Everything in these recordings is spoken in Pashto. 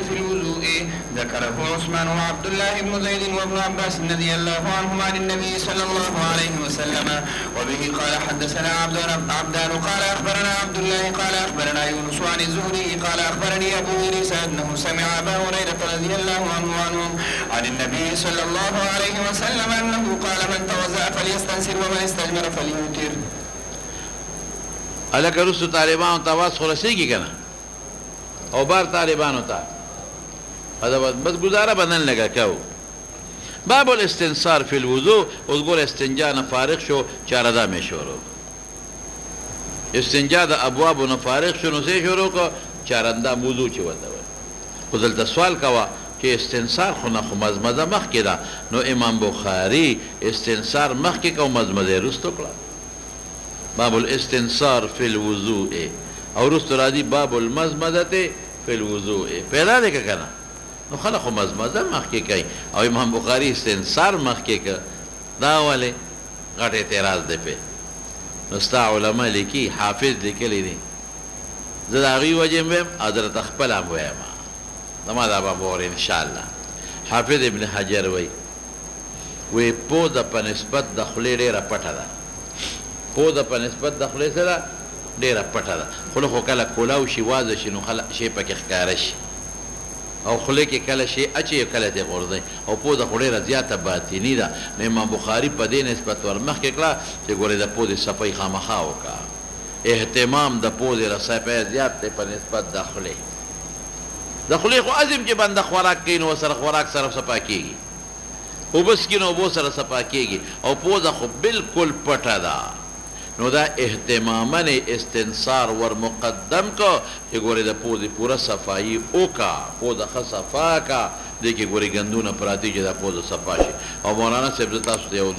في الوضوء ذكره عثمان وعبد الله بن زيد وابن عباس رضي الله عنهما عن النبي صلى الله عليه وسلم. وبه قال حدثنا عبدان قال أخبرنا عبد الله قال أخبرنا يونس عن الزهري قال أخبرني أبو إدريس أنه سمع أبا هريرة رضي الله عنه عن النبي صلى الله عليه وسلم أنه قال من توضأ فليستنصر ومن استجمر فليوتر. الک رسو طالبانو ته आवाज خلاصيږي کنه او بار طالبانو ته دا بس گزاره بدن لگا کو. باب الاستنصار فی الوضوء. اوس ګور استنجا نه فارغ شو چاردا می شروع استنجا د ابواب نه فارغ شو نو سه شروع کو چارندا موضوع چ وته. خو دلته سوال کوا چې استنصار خو نه خو مزمزه مخ کې دا نو امام بخاری استنصار مخ کې کو مزمزه رستو کړه. باب الاستنصار فی الوضوء او رستو راځي باب المزمزه فی الوضوء. پیدا دې کنه نو خلق مزمزه مخ کې کوي او امام بخاری استنصار مخ کې کوي. دا ولې غټ اعتراض دی په نو ستا علماء لیکي حافظ لیکلی دي زه د هغې وجې میم حضرت خپله م وایم زما دا به مور انشاءالله. حافظ ابن حجر وی پوزه په نسبت د خولې ډېره پټه ده. پوزه په نسبت د خولې سره ډېره پټه ده. خوله خو کله کولاو شي واضح شي نو شی پکې ښکاره شي او خولې کې کله شی اچي کله دې غورځي او پوزه خو ډېره زیاته باطني ده. نو امام بخاري په دې نسبت ورمخکې کړه چې ګورې د پوزې صفۍ خامخا وکړه. اهتمام د پوزې صفۍ زیات دی په نسبت د خولې. د خولې خو عزم چې بنده خوراک کوي نو ورسره خوراک سره صفا کېږي اوبه څکي نو اوبو سره صفا کېږي او پوزه خو بالکل پټه ده. نو دا اهتماماً استنصار ور مقدم کو چې ګورې د پوزې پوره صفایي وکړه. پوزه ښه صفا کړه دې کې ګورې ګندونه پراته چې دا پوزه صفا شي. او مولانا صاحب زه تاسو ته یو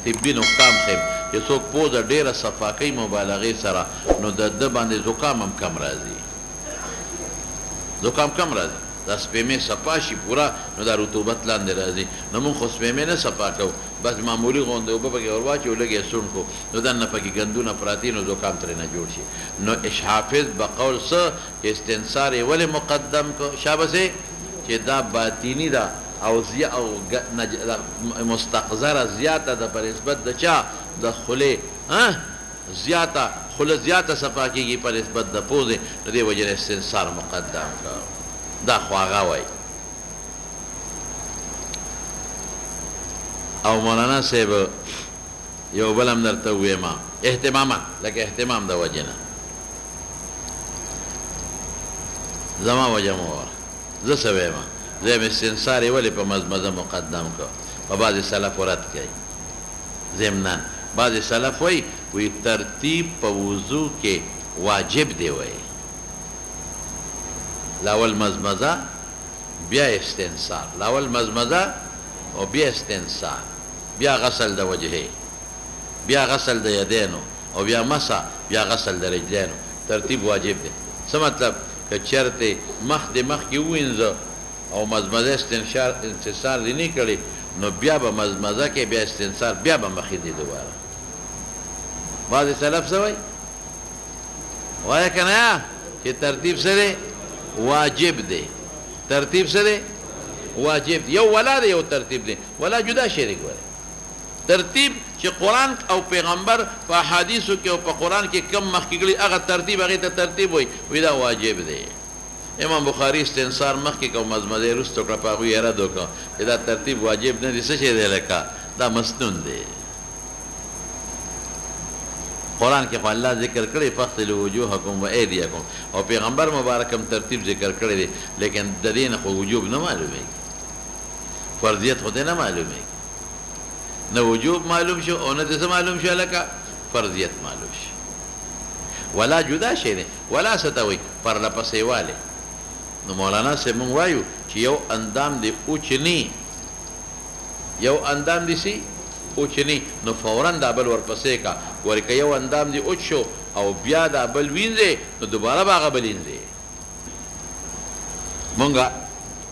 طبي نقطه هم ښیم چې څوک پوزه ډېره صفا کوي مبالغې سره نو د ده باندې زکام هم کم راځي. زکام کم راځي. دا سپېمې صفا شي پوره نو دا رطوبت لاندې راځي. نو موږ خو سپېمې نه صفا کوو بس معمولي غوندې اوبه پکې ور واچوو لږ یې سون کړو نو دننه پکې ګندونه پراته نو زکام ترېنه جوړ شي. نو حافظ بقول څه استنصار یې ولې مقدم کو شابسې چې دا باطیني ده او مستقذره زیاته ده په نسبت د چا د خولې زیاته خوله زیاته صفا کېږي په نسبت د پوزې نو دې وجې نه استنصار مقدم کو. دا خو هغه وایي. او مولانا صاحب یو بل هم درته وویم اهتماما لکه اهتمام د وجې نه زما وجه مو ووایه زه څه ویم زه یم استنصار یې ولې په مزمزه مقدم کو. په بعضې سلف رد کوي ضمناً بعضې سلف وایي ترتیب په وضو کې واجب دی وایي. لاول مزمزه بیا استنصار لاول مزمزه او بیا استنصار بیا غسل د وجهه بیا غسل د یدینو او بیا مسح بیا غسل د رجلینو. ترتیب واجب دی. څه مطلب که چېرته مخ دې مخکې ووینځه او مزمزه استنصار دې نه کړې نو بیا به مزمزه کې بیا استنصار بیا به مخې دې دوباره. بعضې سلف څه وایي وایه که نه چې ترتیب څه دی واجب دی. ترتیب څه دی واجب دی. یو ولا دی یو ترتیب دی. ولا جدا شریک ولی ترتیب چې قرآن او پیغمبر په احادیثو کې او په قرآن کې کم مخکې کړي هغه ترتیب هغې ته ترتیب وایي دا واجب دی. امام بخاري استنصار مخکې کو مزمزه وروسته کړه په هغوی یې رد وکړه چې دا ترتیب واجب نه دی. څه شی دی لکه دا مسنون دی. قرآن کې خو الله ذکر کړی فاغسلوا وجوهکم و ایدیکم او پیغمبر مبارک هم ترتیب ذکر کړی دی لیکن د دې نه خو وجوب نه معلومېږي فرضیت خو دې نه معلومېږي. نه وجوب معلوم شو او نه دې څه معلوم شو لکه فرضیت معلوم شي. ولا جدا شی دی. ولا څه ته وایي پرله پسې والی. نو مولانا صاحب موږ وایو چې یو اندام دې اوچني یو اندام دې سي اوچني نو فوراً دا بل ورپسې کا ورې که یو اندام دې اوچ شو او بیا دا بل وینځې نو دوباره به هغه بل وینځې. مونږ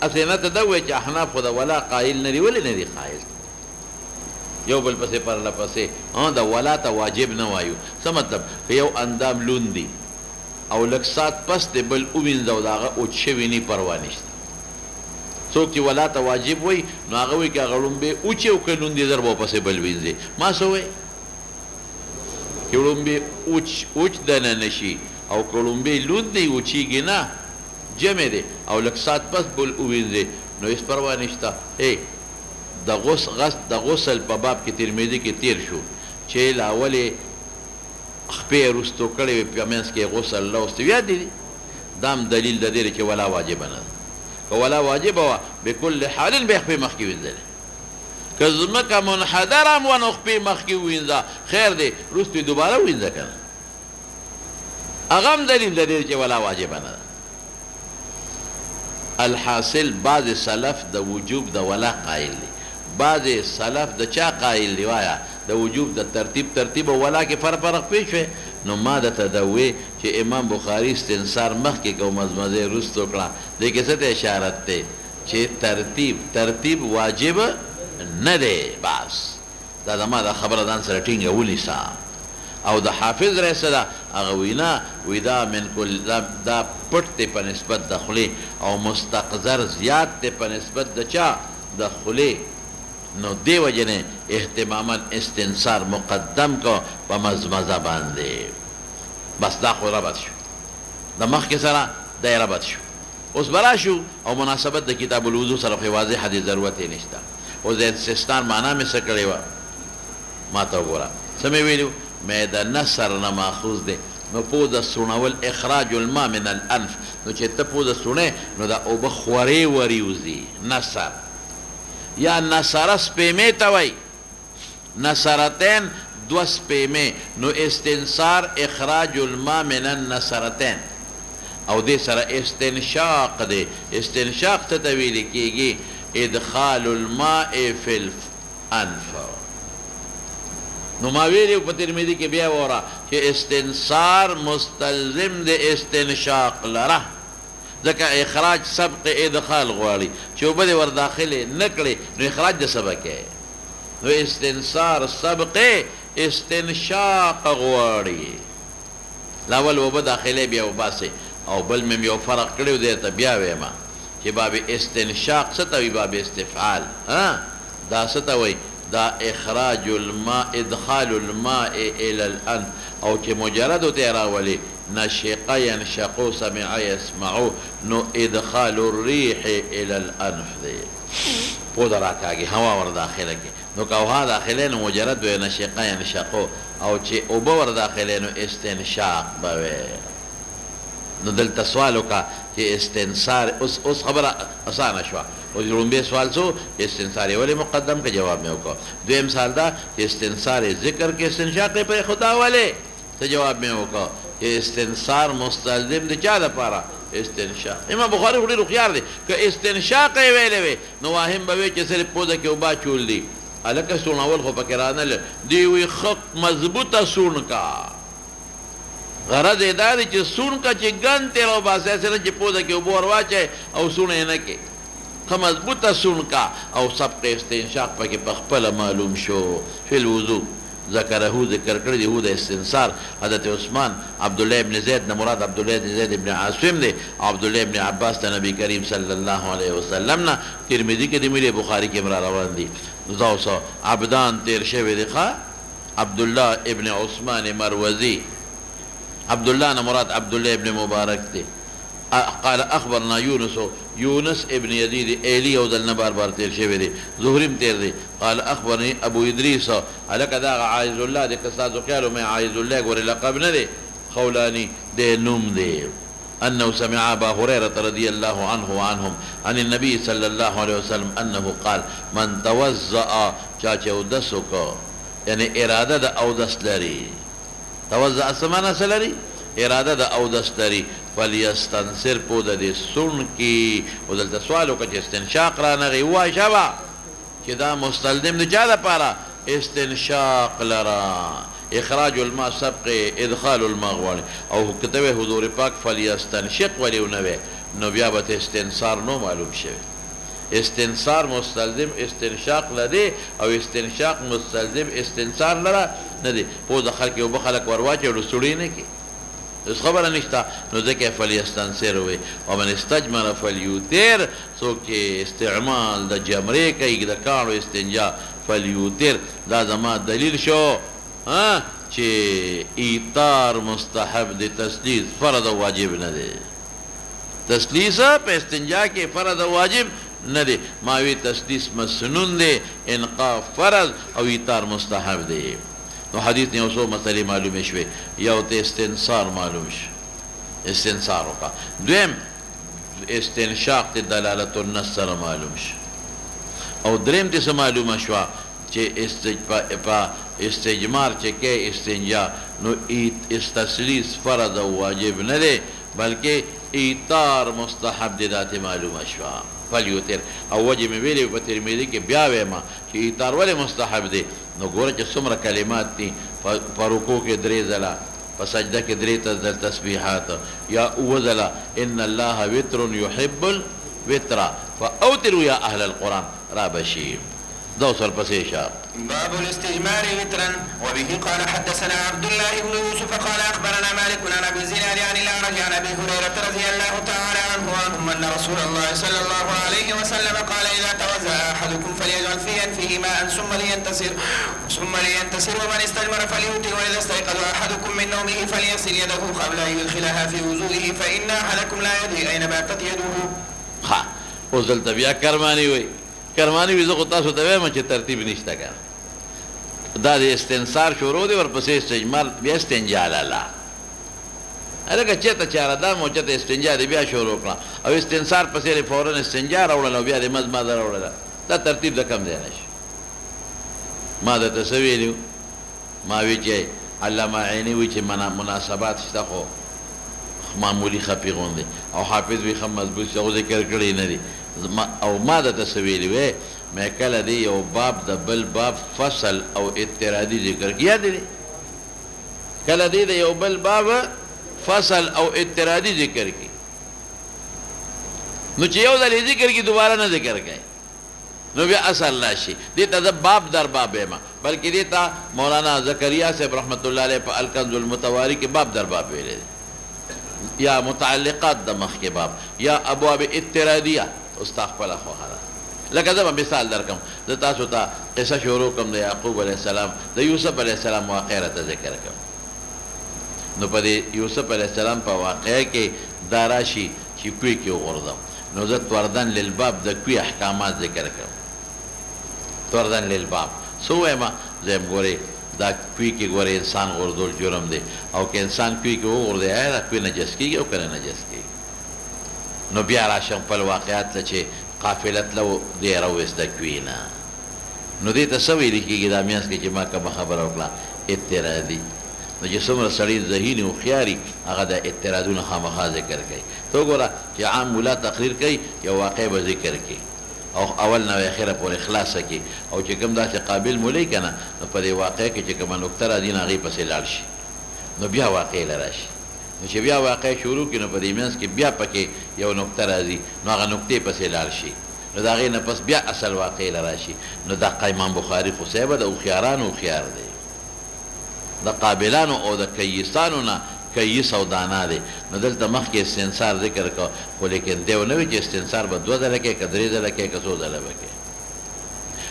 اسې نه ته دا ووایې چې احناف خو د ولا قایل نه دي. ولې نه دي قایل؟ یو بل پسې پرله پسې د ولا ته واجب نه وایو. څه مطلب که یو اندام لوند دي او لږ ساعت پس دې بل ووینځه او د هغه اوچ شوي نه پروا نشته څوک چې ولا ته واجب وي نو هغه وایي که هغه ړومبې اوچې او که لوندې زر به ورپسې بل وینځې ما څه وایي چې ړومبې اوچ دننه شي او که ړومبې لوند دی اوچېږي نه جمع دی او لږ ساعت پس بل ووینځې نو هېڅ پروا نشته د غسل په باب کې ترمذي کې تیر شو چې له اولې خپې وروستو کړې وې په منځ کې غسل راوستې یاد دي دا هم دلیل د دې چې ولا واجبه نه ده که ولا واجبه وه بکل حال به یې خپې مخکې وینځلې که ځمکه منحدره هم وه نو خپې مخکې ووینځه خیر دی وروستو یې دوباره ووینځه که نه هغه هم دلیل د دې چې ولا واجبه نه ده الحاصل بعض سلف د وجوب د ولا قائل دي بعض سلف د چا قائل دی وایا د وجوب د ترتیب او ولا کې فرق پیښ شوی نو ما درته دا ووی چې امام بخاري استنصار مخکې که مزمزې وروستو کړه دې کې څه ته اشارت دی چې ترتیب واجب نه دی بس دا زما دا خبره ځان سره ټینګه ونیسه او د حافظ رئیس ده هغه وینا وی دا من کل دا پټ دی په نسبت د خولې او مستقذر زیات دی په نسبت د چا د خولې نو دی وجه نه اهتماما استنصار مقدم کو په مزمزه باندې بس دا خو ربط شو د مخکې سره دا ربط شو اوس بلا شو او مناسبت د کتاب الوضو سره خو واضح حدیث ضرورت یې نشته او د استثناء معنا مې څه کړې وه ما ته وګوره څه مې ویلي مې د نثر نه ماخوذ دی نو پوزه سوڼول اخراج الماء من الانف نو چې ته پوزه سوڼې نو دا اوبه خورې ورې وځي نثر یا نثره سپیمې ته وایي نثرتین دو سپیمې نو استنصار اخراج الماء من النثرتین او دې سره استنشاق دی استنشاق ته ته ویل کېږي ادخال الماء فی الانف نو ما ویلي په ترمذي کې بیا وره چې استنصار مستلزم د استنشاق لره ځکه اخراج سبق ادخال غواړي چې اوبه دې ور داخلې نه کړې نو اخراج د سبق نو استنصار سبق استنشاق غواړي لاول اوبه داخلې بیا وباسي او بل مې یو فرق کړی دی ته بیا وایم چې باب استنشاق څه ته وایي باب استفعال دا څه ته وایي دا اخراج الماء ادخال الماء الى الانف او چې مجرد ته راولي نشق ينشق سمع يسمع نو ادخال الريح الى الانف دی پودا راکاږي هوا ور داخله کې نو که هوا داخله نو مجرد و نشق ينشق او چې اوبه ور داخله نو استنشاق به نو دلته سوال وکړه چې استنصار اوس خبره اسانه شوه او لومبی سوال څو استنصار ولې مقدم که جواب مې وکړه دویم سوال دا چې استنصار ذکر کې استنشاق پر خدا ولې ته جواب مې وکړه چې استنصار مستلزم د چا دپاره استنشاق امام بخاري خو ډېر هوښیار دی که استنشاق یې ویلی وی نو واهم به وی چې صرف پوزه کې اوبه چول دي هلکه سوڼول خو پکې رانه دی وی ښه مضبوطه سوڼ کا غرض یې دا دی چې سوڼ کا چې ګن تېر وباسئ هسې نه چې پوزه کې اوبه ور واچئ او سوڼه یې نه کې ښه مضبوطه سوڼ کا او سبق استنشاق پکې په خپله معلوم شو فی الوضو ذکره ذکر کړی دی هو د استنصار حضرت عثمان عبدالله ابن زید نه مراد عبدالله ابن زید ابن عاصم دی عبدالله ابن عباس ته نبی کریم صلی الله علیه وسلم نه ترمذي کې دی ملي بخاري کې را روان دي زوسو عبدان تیر شوی دی ښه عبدالله ابن عثمان مروزی عبدالله نه مراد عبدالله ابن مبارک دی قال اخبرنا يونس ابن يزيد ايلي او دلنا بار بار تیر شوی دی زهریم تیر دی قال اخبرني ابو ادريس الک دا عايز الله د قصاص خیالو میں عايز الله ګور لقب نه دی خولاني دی نوم دی انه سمع ابا هريره رضي الله عنه وعنهم عن النبي صلى الله عليه وسلم انه قال من توضأ چاچودسک یعنی اراده د اودس لري توضأ سمانه سلري اراده د اودس لري فلیستنصر پوده دی سن کی او دلته سوال وکړه چې استنشاق رانغی وایي شبه چې دا مستلزم د چا دپاره استنشاق لرا اخراج الماء سبق ادخال الماء غواړي او که ته وایې حضور پاک فلیستنشق ولې ونه وی نو بیا به استنصار نو معلوم شوی استنصار مستلزم استنشاق لدی او استنشاق مستلزم استنصار لره نه دی پوزه خلک اوبه خلک ور واچوي نو سړی نه کې اس خبره نشته نو ځکه فلیستنصر وي ومن استجمر فلیوتر څوک چې استعمال د جمرې کوي د کاڼو استنجا فلیوتر دا زما دلیل شو چې ایثار مستحب دی تسلیس فرض او واجب نه دی تسلیس په استنجا کې فرض او واجب نه دی ما وی تسلیس مسنون دی انقاء فرض او ایثار مستحب دی نو حدیث نے اوسو مسئلے معلوم شوی یو ته استنصار معلوم شو استنصار وکا دویم استنشاق ته دلالت النص سره معلوم شو او دریم ته معلومه شو چې استجمار چې کې استنجا نو استسلیس فرض او واجب نه دی بلکې ایثار مستحب دی ذات معلومه شو فلیوتر او وجه مې ویلې په ترمذی کې بیا وایم چې ایثار ولې مستحب دی نو ګوره چې څومره کلمات دي په رکوع کې 3 ځله په سجده کې 3 تسبیحات یا اوه ځله ان الله وتر يحب الوتر فاوتروا يا اهل القران رابشي دوسر پسې شاپ باب الاستجمار وترا وبه قال حدثنا عبد الله بن يوسف قال اخبرنا مالك عن ابي الزناد عن الاعرج عن ابي هريره رضي الله تعالى عنه وعنهم ان رسول الله صلى الله عليه وسلم قال اذا توضا احدكم فليجعل في انفه ماء ثم لينتصر ومن استجمر فليوتر واذا استيقظ احدكم من نومه فليغسل يده قبل ان يدخلها في وضوئه فان احدكم لا يدري اين باتت يده ها وزل بیا کرمانی وي کرمانی وي زه تاسو ته وایم چې ترتیب نشته کار دا د استنصار شروع دی ورپسې استجمار بیا استنجا لاله هغه چېرته چاره دا مو چې استنجا دی بیا شروع کړه او استنصار پسې فورا استنجا راوړل او بیا د مزمزه راوړل دا ترتیب د کم دی نشي ما د تسویلو ما وی چې علامه عینی وی چې مناسبات شته خو معمولی خفي غوندي او حافظ وی خم مضبوط څه ذکر کړی نه دی او ما د تسویلو مې کله دی یو باب د بل باب فصل او اعتراضی ذکر کیا دی کله دی د یو بل باب فصل او اعتراضی ذکر کی نو چې یو ځل ذکر کی دوباره نه ذکر کوي نو بیا اصل راشي دې ته باب در باب ما بلکې دې ته مولانا زکریا صاحب رحمت الله علیه په الکنز المتواری کې باب در باب ویلې یا متعلقات د مخ کې باب یا ابواب اعتراضیه استغفر الله لکه زه به مثال درکم زه تاسو ته قصه شروع کوم د یعقوب علیه السلام د یوسف علیه السلام واقعه راته ذکر کوم نو په دې یوسف علیه السلام په واقعه کې دا راشي چې کوی کې وغورځم نو زه توردن للباب د کوی احکامات ذکر کوم توردن للباب څه وایم زه هم ګورې دا کوی کې ګورې انسان غورځول جرم دی او که انسان کوی کې وغورځي آیا دا کوی نجس کېږي او که نه نجس کېږي نو بیا راشم خپل واقعات ته چې قافلت لو دی راوسته کوینه نو دې ته څه ویل کېږي دا میانځ کې چې ما کومه خبره وکړه اعتراضي نو چې څومره سړی ذهین هوښیاري هغه د اعتراضونه خامخا ذکر کوي ته وګوره چې عام ملا تقریر کوي یو واقع به ذکر کوي او اول نه اخره پورې خلاصه کوي او چې کوم داسې قابل مولی که نه نو په دې واقع کې چې کومه نکته راځي نو هغې پسې لاړ شي نو بیا واقع له راشي نو چې بیا واقع شروع کړي نو په دې منځ کې بیا پکې یو نکته راځي نو هغه نکتې پسې لاړ شي نو د هغې نه پس بیا اصل واقع له راشي نو دا امام بخاري خو صاحبه د هوښیارانو هوښیار دی د قابلانو او د کیسانو نه کیس او دانا دی نو دلته مخکې استنصار ذکر کو خو لیکن دی ونه وي چې استنصار به 2 ځله کوي که 3 ځله کوي که 100 ځله به کوي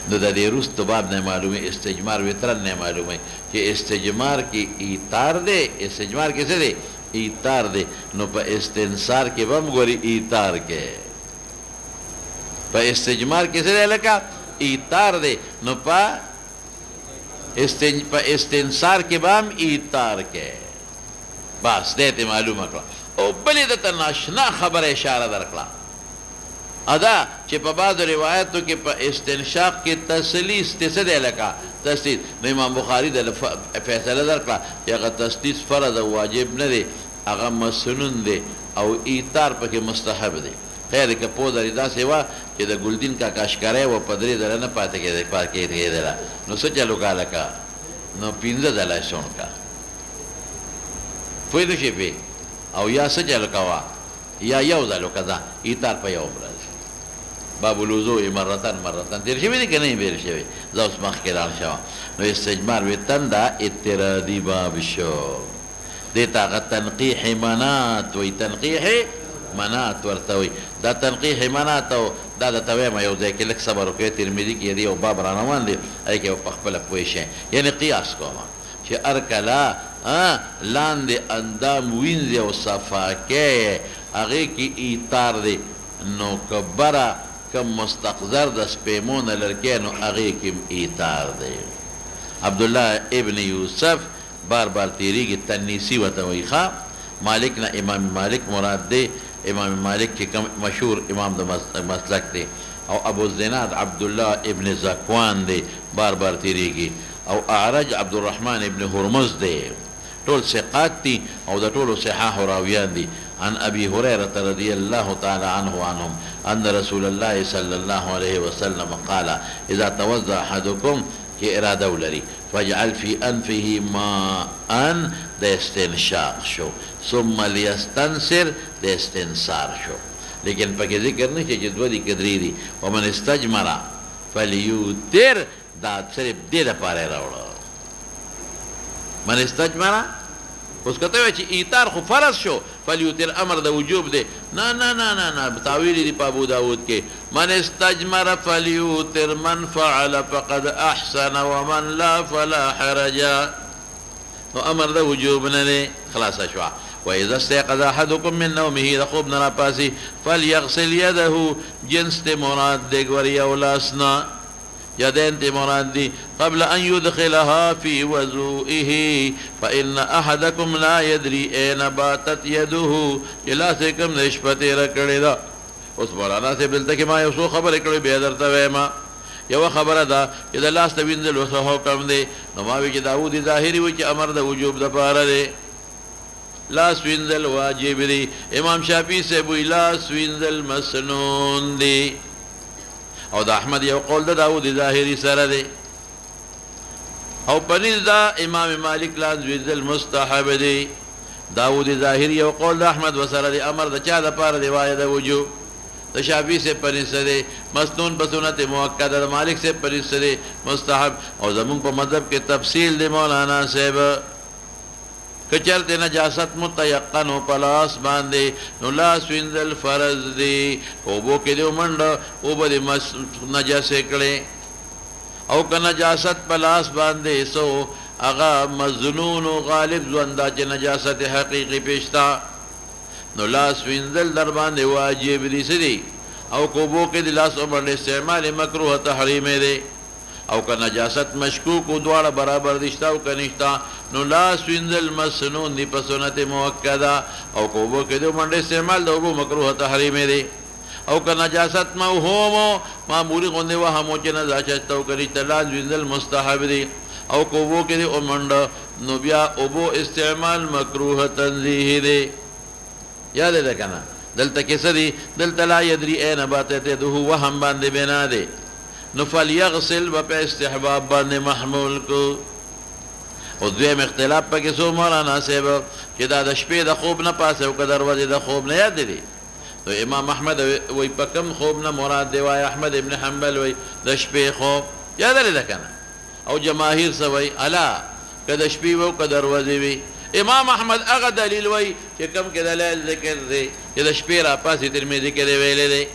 نو د دې وروسته باب نه معلومې استجمار وترن نه معلومې چې استجمار کې ایثار دی استجمار کې څه دی ایثار دی نو په استنصار کې به هم ګوري ایثار کې په استجمار کې څه دی لکه ایثار دی نو په استنصار کې به هم ایثار کې بس دې ته معلومه کړه او بلې د ته ناشنا خبره اشاره درکړه ادا چې په بعضو روایتو کې په استنشاق کې تسلیس ته څه دی لکه تسلیس نو امام بخاري د فیصله درکړه چې هغه تسلیس فرض او واجب نه دی هغه مسنون دی او ایثار پکې مستحب دی خیر که پوه درې داسې وه چې د ګلدین کاکا ښکاری و په 3 ځله نه پاتې کېدله نو څه چلو کا لکه نو 15 ځله یې سوڼ کا پوه نه شي پې او یا څه چلو کوه یا یو ځل وکړه ایثار په یو ورځ باب الوضوء مرتن تیر شوی دی که نه بیر شوی زه اوس مخکې لاړ شوم نو استجمار وتن دا اعتراضي باب شو دیتا هغه تنقیح منات وایي، تنقیح منات ورته وایي. دا تنقیح منات او دا درته وایم یو ځای کې لږ صبر وکړئ، ترمذي کې د یو باب را روان دی، هغې کې به په خپله پوه شئ. یعنې قیاس کومه چې هر کله لاندې اندام وینځي او صفا کې هغې کې ایتار دی، نو که بره کم مستقذر د سپیمو نه لرکې نو هغې کې ایتار دی. عبدالله ابن یوسف بار بار تیریږي، تنیسی ورته وایي. ښه مالک نه امام مالک مراد دی، امام مالک چې کوم مشهور امام د مسلک دی. او ابو الزناد عبدالله ابن زکوان دی، بار بار تیریږي. او اعرج عبدالرحمن ابن هرمز دی، ټول ثقات دي او د ټولو صحاح راویان دي. عن ابي هريره رضي الله تعالى عنه عنهم ان رسول الله صلى الله عليه وسلم قال اذا توضا احدكم کې اراده ولري فاجعل في انفه ماء د استنشاق شو، ثم ليستنثر د استنثار شو. لیکن پکې ذکر نه چې دوه دي کدرې دي. ومن استجمر فليوتر، دا صرف دې لپاره راوړه. من استجمر اوس کته وای چې ایثار خو فرض شو، فلیوتر امر د وجوب دی. نه نه نه نه نه، تعویل دی په ابو داود کې. من استجمر فلیوتر من فعل فقد احسن ومن لا فلا حرج، نو امر د وجوب نه دی، خلاص شو. واذا استيقظ احدكم من نومه، د خوب نه راپاسي، فليغسل يده، جنس ته مراد دی ګوري او لاسنا يدين ته مراد دي، قبل ان يدخلها في وضوئه فان احدكم لا يدري اين باتت يده، جلاسه کم نشپته رکړی دا. اوس مولانا سے بلته کې ما یو څو خبرې کړې به درته وایم. یو خبره ده چې د لاس ته وینځل وسه حکم دی، نو ما وی چې داوود ظاهري وی چې امر د وجوب د پاره دی، لاس وینځل واجب دی. امام شافعي سے وی لاس وینځل مسنون دی، او د احمد یو قول د داود ظاهری سره دی. او پنځ دا امام مالک لاس وینځل مستحب دی. داود ظاهری یو قول د احمد وسره دی، امر د چا د پاره دی وای د وجوب. د شافعي سے پنځ دی مسنون په سنت مؤکده، د مالک سے پنځ دی مستحب. او زمون په مذهب کې تفصیل دی مولانا صاحب، کچر د نجاست متيقن او پلاس باندې نو لاس وینځل فرض دی. او بو کې دی منډه او به نجاسه کړي، او که نجاست پلاس باندې سو هغه مظنون او غالب ځوندا چې نجاست حقيقي پېښتا، نو لاس وینځل در باندې واجب دي سدي. او کو بو کې دی لاس باندې استعمال مکروه تحریم دی. او که نجاست مشکوک و دواړه برابر دشتا او کنيشتا، نو لاس وینځل مسنون دی په سنت مؤکده. او کو بو کې دی باندې استعمال د وبو مکروه تحریم دی. او که نجاست موهوم معمولی غونډه وهمو چې نجاست او کنيشتا، لاس وینځل مستحب دی. او کو بو کې دی اومنډ، نو بیا وبو استعمال مکروه تنزیه دی. یاد ده کنه دلته کې سدي، دلته لا يدري اين باتت يده، وهم باندې بنا دی. نو فلیغسل و په استحباب باندې محمول کو. او دویم اختلاف پکې سو مولانا صاحب چې دا د شپې د خوب نه پاسه او که دروازې د خوب نه یاد دی. نو امام احمد وی په کم خوب نه مراد دی، وای احمد ابن حنبل وی د شپې خوب، یاد لري کنه. او جماهیر سوي الا که د شپې وو که دروازې وي. امام احمد هغه دلیل وی چې کم کې دلایل ذکر دی چې د شپې را پاسې ترمذی کې ویلې دی.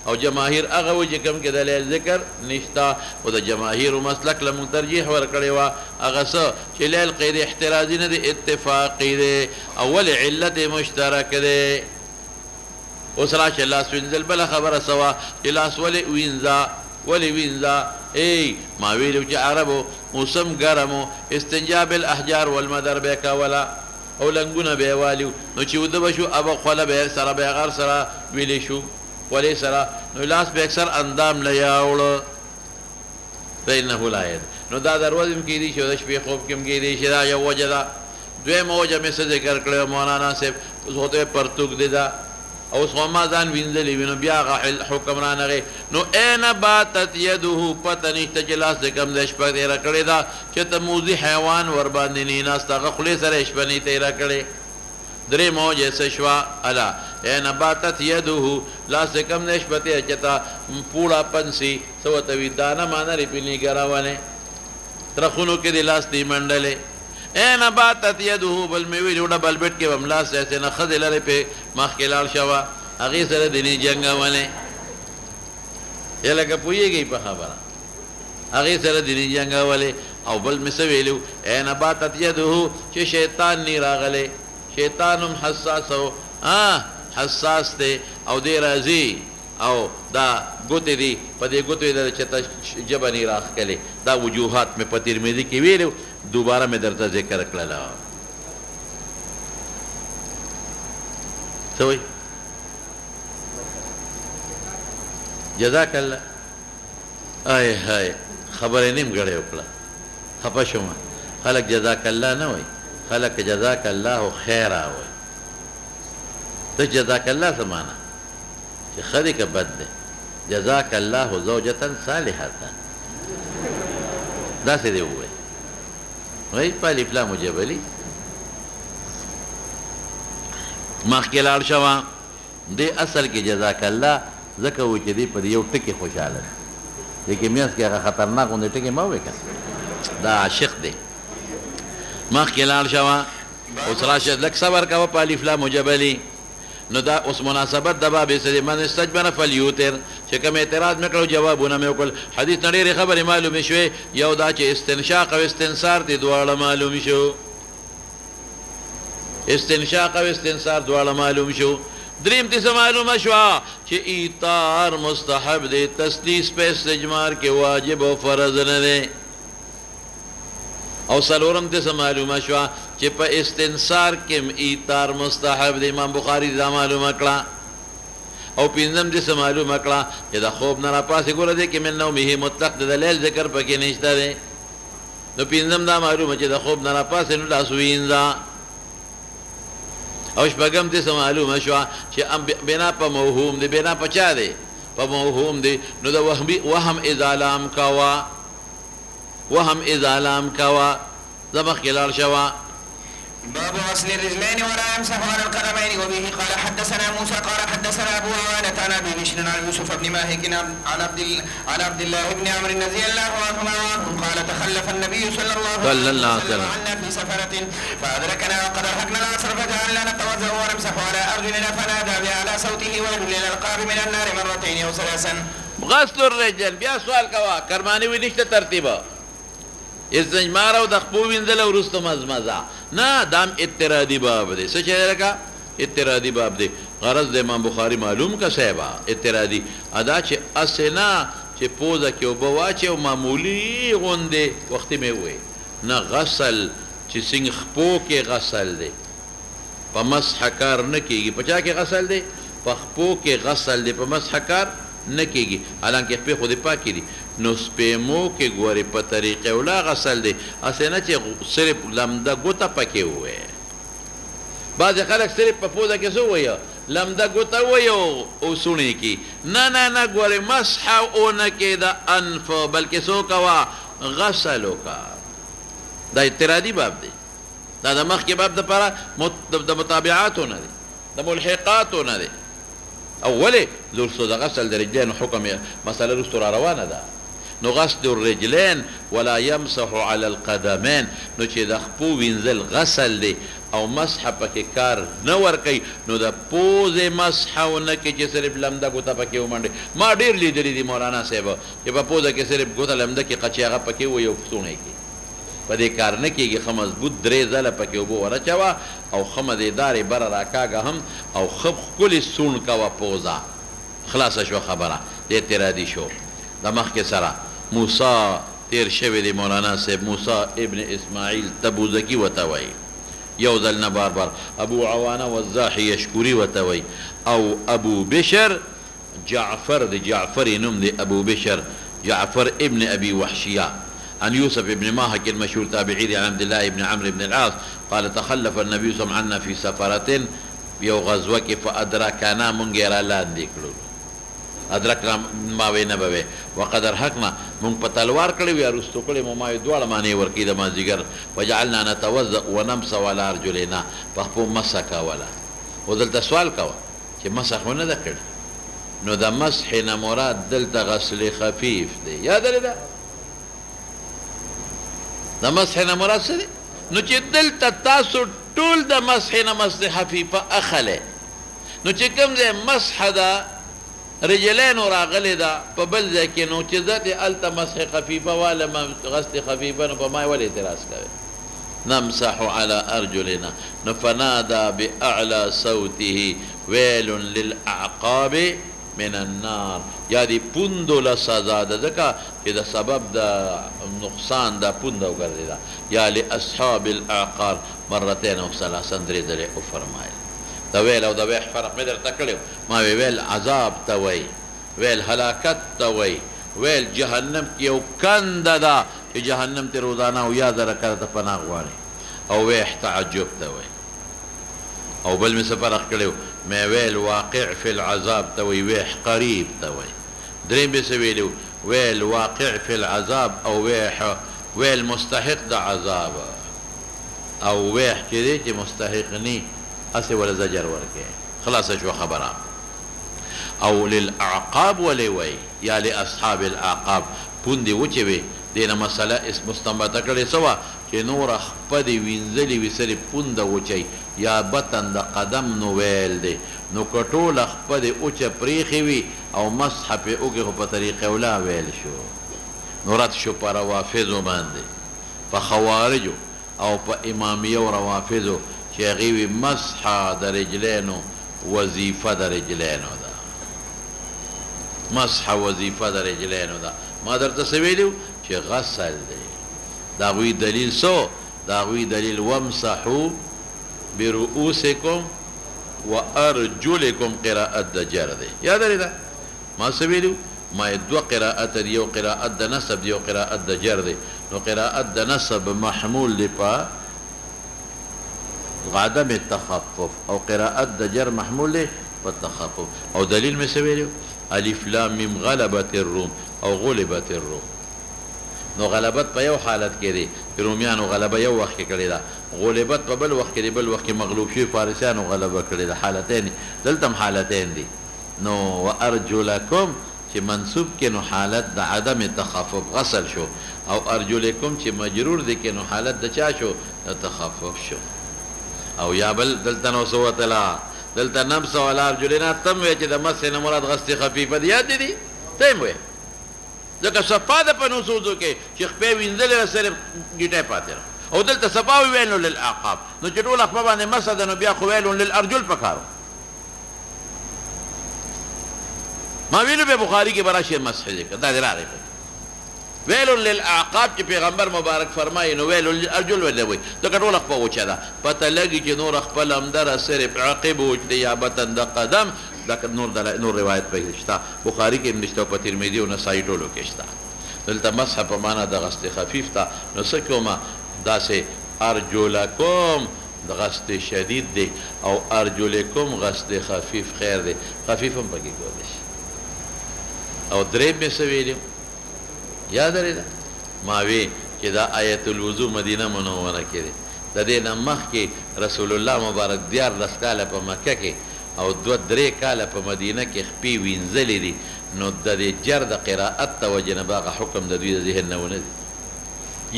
او جماهیر هغه و چې کوم کې دلیل ذکر نشتا. او د جماهیر مسلک له ترجیح ورکړی و هغه څه چې لیل قید احترازي نه دی، اتفاقي دی. اول علت مشترک دی. اوس راشه لاس وینځل بله خبره سوا چې لاس ولې وینځه ای ما ویلو چې عربو موسم ګرمو استنجا بالاحجار والمدر به کوله او لنګونه به والیو، نو چې وده بشو ابا خوله به سره به غر سره ویلی شو ولی سره، نو لاس به اکثر اندام لیاوړه فإنه لا يد. نو دا دروازم کې دي چې د شپې خوب کې کې دي چې دا یو وجه ده. دویم وجه مې څه ذکر کړی مولانا صاحب، اوس هوته پرتوک دی دا او اوس ما ځان وینځلې وینو بیا هغه حکم رانغی. نو این باتت یده، پته نشته چې لاس د کم د شپه تېره کړې ده چې ته موذي حیوان ورباندې نه ناست، هغه خولې سره شپه نه تېره کړې. درې موجه څه شوه الا این باتت یده، لاس د کم د شپه تېره چې ته پوړه پنسي څه ورته وي دانه مانه رې پې نه ګرونې ترخونو کې د لاس دې منډلې. این باتت یده بل مې ویلي وړه بل بیټ کې به ملاس داسې نه ښځې لرې پې مخکې لاړ شوه هغې سره دیني جنګولې یا لکه پوهېږئ په خبره هغې سره دیني جنګولې او بل مې څه ویلي این باتت یده چې شیطان نی راغلی شیطان هم حساس او حساس دی او دی راځي او دا ګوتې دي په دې ګوتو یې د چېرته ژبه نی راښکلې دا وجوهات مې په ترمذي کې ویلي دوباره مې درته ذکر کړله څه وایي جزاک الله آی هاي خبرې نیم ګړې وکړه خفه شوم خلک جزاک الله نه وایي خلک جزاک الله خیره وایي ته جزاک الله څه معنا چې ښه دی که بد دی جزاک الله زوجة صالحة داسې دی ووایي وایي په الف لام جبلي مخکې لاړ شوه دې اصل کې جزاک الله ځکه وایي چې دی په دې یو ټکي خوشحاله دی دې کې میانځ کې هغه خطرناک غوندې ټکي مه وایي که دا عاشق دی مخکې لاړ شوه اوس راشه لږ صبر کوه په الف لام جبلي نو دا اوس مناسبت د باب سره من استجبر فلیوتر چې کوم اعتراض مې کړو جوابونه مې وکړل حدیث نه ډېرې خبرې معلومې شوې یو دا چې استنشاق او استنصار دي دواړه معلوم شو استنشاق او استنصار دواړه معلوم شو دریم ته معلومه شوه چې ایثار مستحب دی تسلیس په استجمار کې واجب او فرض نه دی او څلورم ته معلومه شوه چې په استنصار کې ایثار مستحب دی امام بخاري دا معلومه کړه او پنځم ته معلومه کړه چې د خوب نه راپاسې ګوره دی کې من نومه مطلق د لیل ذکر پکې نشته دی نو پنځم دا معلومه چې د خوب نه راپاسې نو لاس وینځه او شپږم ته معلومه شوه چې بنا په موهوم دی بنا په چا دی په موهوم دی نو د وهم ازالام کوه وهم ازالام کوه زمخ کې لاړ شوه باب غسل الرجلين ولا يمسح على القدمين وبه قال حدثنا موسى قال حدثنا ابو عوانة عن ابي بشر عن يوسف بن ماهك عن عبد الله بن عمرو رضي الله عنهما قال تخلف النبي صلى الله عليه وسلم عنا في سفرة فادركنا وقد ارهقنا العصر فجعلنا نتوضا ونمسح على ارجلنا فنادى بأعلى صوته ويل للالقاب من النار مرتين او ثلاثا غسل الرجل بیا سوال کوا کرمانی وی نشته ترتیبه استجمار او د خپو وینځل او وروسته مزمزه نه دام اعتراضي باب دی څه چې لکه اعتراضي باب دی غرض د امام بخاري معلوم که صاحبه اعتراضي ادا چې اسنا چې پوزه کې اوبه واچي او معمولي غوندې وختي مې ووایي نه غسل چې څنګه خپو کې غسل دی په مسح کار نه کېږي په چا کې غسل دی په خپو کې غسل دی په مسح کار نه کېږي حالانکه خپې خو دې پاکې دي نو سپیمو کې ګورې په طریقې ولا غسل دی اسې نه چې صرف لمده ګوته پکې ووایي بعضې خلک صرف په پوزه کې څه ووایه لمده ګوته ووایي او سوڼې کې نه نه نه ګورې مسح اونه کې د انف بلکې څه کوه غسل وکړه دا اعتراضي باب دی دا د مخکې باب دپاره د متابعاتو نه دی د ملحقاتو نه دی او ولې زرسو د غسل د رجلین حکم مسله رستو را روانه ده نو غسل الرجلین ولا یمسح علی القدمین نو چې د خپو وینځل غسل دی او مسح پکې کار نه ورکوي نو د پوزې مسح ونه کې چې صرف لمده ګوته پکې ومنډي ما ډېر لیدلي دي مولانا صاحب چې په پوزه کې صرف ګوته لمده کې قچې هغه پکې وایي او ستونی کې په دې کار نه کېږي ښه مضبوط درې ځله پکې اوبه ورچوه او ښه مزېدارې بره راکاږه هم او ښه ښکلې سوڼ کوه پوزه خلاصه شوه خبره د اعتراضي شو د مخکې سره موسی تیر شوی دی مولانا صاحب موسی ابن اسماعیل تبوزکي ورته وایي یو ځل نه بار بار ابو عوانه وزاحي یشکوري ورته وایي او ابو بشر جعفر دی جعفر نوم دی ابو بشر جعفر ابن ابي وحشيه عن يوسف بن ماهك المشهور تابعي عن عبد الله بن عمرو بن العاص قال تخلف النبي صلى الله عليه وسلم عنا في سفرة يو غزوة فأدركنا من غير لاندې کړو ادرکنا ما وینا به وقد ارهقنا من پتلوار کړی وی ارستو کړی ما دواړه معنی ورکی د ما جګر فجعلنا نتوضا ونمسح على ارجلنا فخپو مسح ولا ودلته سوال کاوه چې مسح نه ده کړی نو د مسح نه مراد دلته غسل خفیف دی یاد لرئ د مسح نه مراد څه دی نو چې دلته تاسو ټول د مسح نه مسح خفیفه اخلی نو چې کوم ځای مسح ده رجلینو راغلی ده په بل ځای کې نو چې ذاتې هلته مسح خفیفه واله غسل خفیفه نو په ما ولې اعتراض کوئ نمسح على أرجلنا فنادى بأعلى صوته ويل للأعقاب من النار یا دی پوندو لسزا ده ځکه چې د سبب د نقصان دا پونده وګرځېده ده یا لاصحاب الاعقار مرتين او ثلاثا درې ځلې وفرمایل د ویل او د ویح فرق مې درته کړی ما ویل عذاب ته وایي ویل هلاکت ته وایي ویل جهنم کې یو کنده ده چې جهنم ته روزانه او یا زره کله ته پناه غواړي او ویح تعجب ته وایي او بل مې څه فرق کړی ما ویل واقع في العذاب ته وایي ویح قریب ته وایي درېم مې څه ویلي ویل واقع في العذاب او ویح ویل مستحق د عذاب او ویح چې دی چې مستحق نی هسې وله زجر ورکړي خلاصه شوه خبره او للاعقاب ولې وایي یا لاصحاب الاعقاب پوندې وچې وې دې نه مسله مستنبطه کړې څه وه چې نوره خپدې وینځلې وي سرې پونده وچئ یا بطن د قدم نو ویل دی نو که ټوله خپدې اوچه پرېښې وي او مسحه پې وکړې خو په طریقې اولا ویل شو نو رد شو په روافظو باندې په خوارجو او په امامیه و روافظو چې هغې وي مسحه د رجلینو وظیفه د رجلینو ده مسح وظیفه د رجلینو ده ما درته څه ویلي چې غسل دی د هغوی دلیل څه د هغوی دلیل وامسحو برؤوسکم وارجلکم قراءت د جر دی یاد لرې ده ما څه ویلي ما دوه قراءت دی یو قراءت د نصب دی یو قراءت د جر دی نو قراءت د نصب محمول دی په عدم التخفف او قراءت د جر محمول دی په التخفف او دلیل مې څه ویلي الف لام میم غلبت الروم او غلبت الروم نو غلبت په یو حالت کې دی رومیانو غلبه یو وخت کې کړې ده غلبت په بل وخت کې دی بل وخت کې مغلوب شوي فارسیانو غلبه کړې ده حالتین دلته هم حالتین دي نو وارجلکم چې منصوب کې نو حالت د عدم تخفف غسل شو او ارجلکم چې مجرور دی کې نو حالت د چا شو د تخفف شو او یا بل دلته نو سوتلا دلته نمس ولا ارجلنا تم وی چې د مسح نه مراد غسل خفیفه دی یاد دي تم وی ځکه صفا ده په نصوصو کې چې خپې وینځلې سره ګیټه پاتې او دلته صفا ویل للاعقاب نو چې ټول خپل باندې مسح ده نو بیا خو ویل للارجل پکارو ما ویلو به بخاری کې براشي مسح ذکر دا راغی ویل للاعقاب چې پیغمبر مبارک فرمایي نو ویل للارجل ولې وي ځکه ټول خپل وچه ده پته لګي چې نور خپل همدره صرف عقب وچ یا بطن د قدم دا نور روایت پکې شته بخاری کې هم نشته په ترمذي او نسائی ټولو کې شته دلته مسح په معنا د غسل خفیف ته نو څه کومه داسې ارجلکم د غسل شدید دی او ارجلکم غسل خفیف خیر دی خفیف هم پکې کولی شي او درې مې څه ویلي یاد لرې ده ما وی چې دا آیت الوضو مدینه منوره کې دی د دې نه مخکې رسول الله مبارک 14 کاله په مکه کې او 2-3 کاله په مدینه کې خپې وینځلې دي نو د دې جر د قراءت ته وجې نه باغه حکم د دوی د ذهن نه ونه دي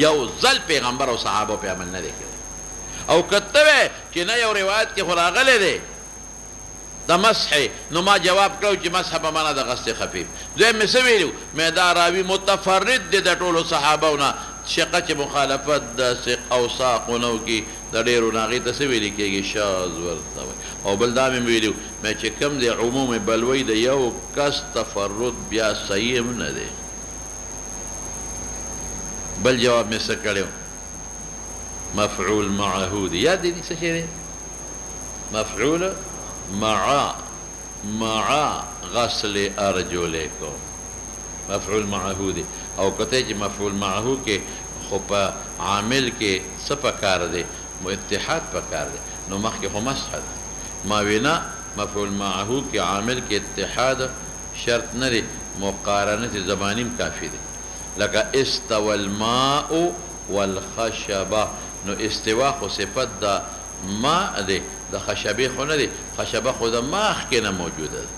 یو ځل پیغمبر او صحابه په عمل نه دی کړی او کته وی چې نه یو روایت کې خو راغلی دی د مسح نو ما جواب کړو چې مسح په معنا د غسل خفیف دویم مې څه ویلو مې دا راوي متفرد دی د ټولو صحابو نه شقه چې مخالفت د اوساقونو کې د ډېرو نه هغې ته څه ویلې کېږي شاذ ورته وایي او بل دا مې ویلي مې چې کوم دی عموم بلوی د یو کس تفرد بیا صحیح هم نه دی بل جواب مې څه کړی مفعول معه دی یاد دی څه شی دی مفعول مع غسل ارجلکم مفعول معه دی او کته چې مفعول معه کې خو په عامل کې څه پکار دی اتحاد پکار دی نو مخکې خو مسح ده ما وینا مفعول معه کې عامل کې اتحاد شرط نه دی مقارنت زمانیم کافی دی لکه استوى الماء والخشبه نو استوا خو صفت د ماء دی د خشبه خو نه دی خشبه خو د ماخ کې نه موجوده ده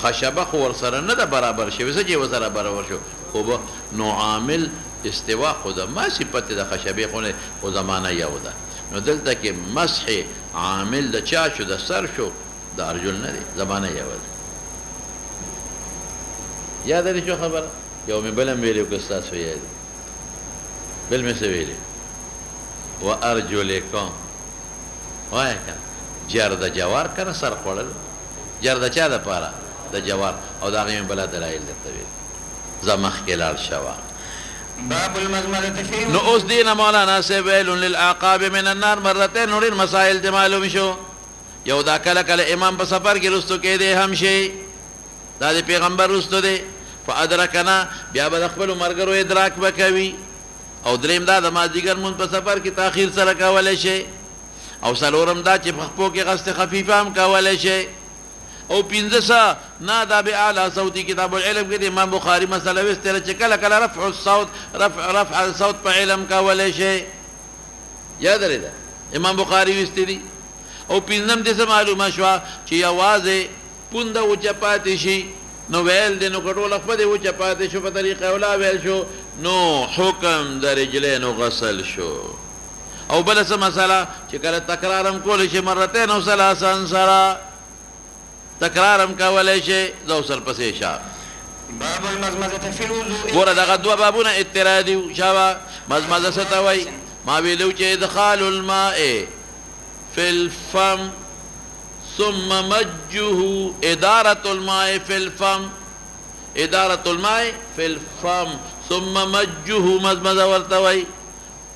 خشبه خو ورسره نه ده برابر شوی څه چې ورسره برابر شو خو نو عامل استوا خو د ما صفت د خشبې خونه او زمانه یو ده نو دلته کې مسح عامل د چا شو د سر شو د ارجل نه دی زمانه یو ده یاد لري شو خبره یو مې بلم ویلو که ستاسو یاد بل مې څه ویلي وارجلکم وایه که جر د جوار کنه سر خوړل جر د چا دپاره د جوار او د هغې مې بله دلایل درته ویل زه مخکې لاړ شوه باب المزمزة في نو اوس دینه مولانا صاحب ویل للعقاب من النار مرتين نو ډېر مسایل دې معلوم شو یو دا کله کله امام په سفر کې رستو کېدی هم شي دا د پیغمبر رستو دی فادرکنا بیا به د خپلو ملګرو ادراک به کوي او دریم دا د مازدیګر مونځ په سفر کې تاخیر سره کولی شي او څلورم دا چې په خپو کې غسل خفیفه هم کولی شي او پنځه نه دا به اعلی صوتي کتاب العلم کې د امام بخاري مسله وستله چې کله کله رفع الصوت په علم کولی شي یاد لري دا امام بخاري وستې دي او پنځم دې څه معلومه شوه چې یوازې پونده اوچه پاتې شي نو ویل دی نو که ټوله خپله اوچه پاتې شو په طریقه اولا ویل شو نو حکم د رجلینو غسل شو او بله څه مسله چې کله تکرارم کولی شي مرتين او ثلاثا سره تکرارم کولی شي زه ورپسې شه باب المزمزة في الوضوء ګوره دغه دوه بابونه اضطرادي وو شابه مزمزه څه ته وایي ما ویلو چې ادخال الماء في الفم ثم مجه إدارة الماء في الفم إدارة الماء في الفم ثم مجه مزمزة ورتوي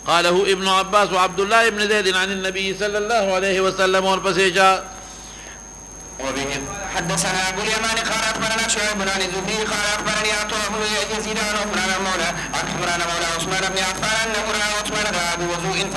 قاله ابن عباس وعبد الله بن زيد عن النبي صلى الله عليه وسلم ورپسې وبه حدثنا ابو اليمان قال اخبرنا شعيب بن الزهري قال اخبرني عطاء بن يزيد عن عثمان مولى عثمان بن عفان انه راى عثمان دعا بوضوء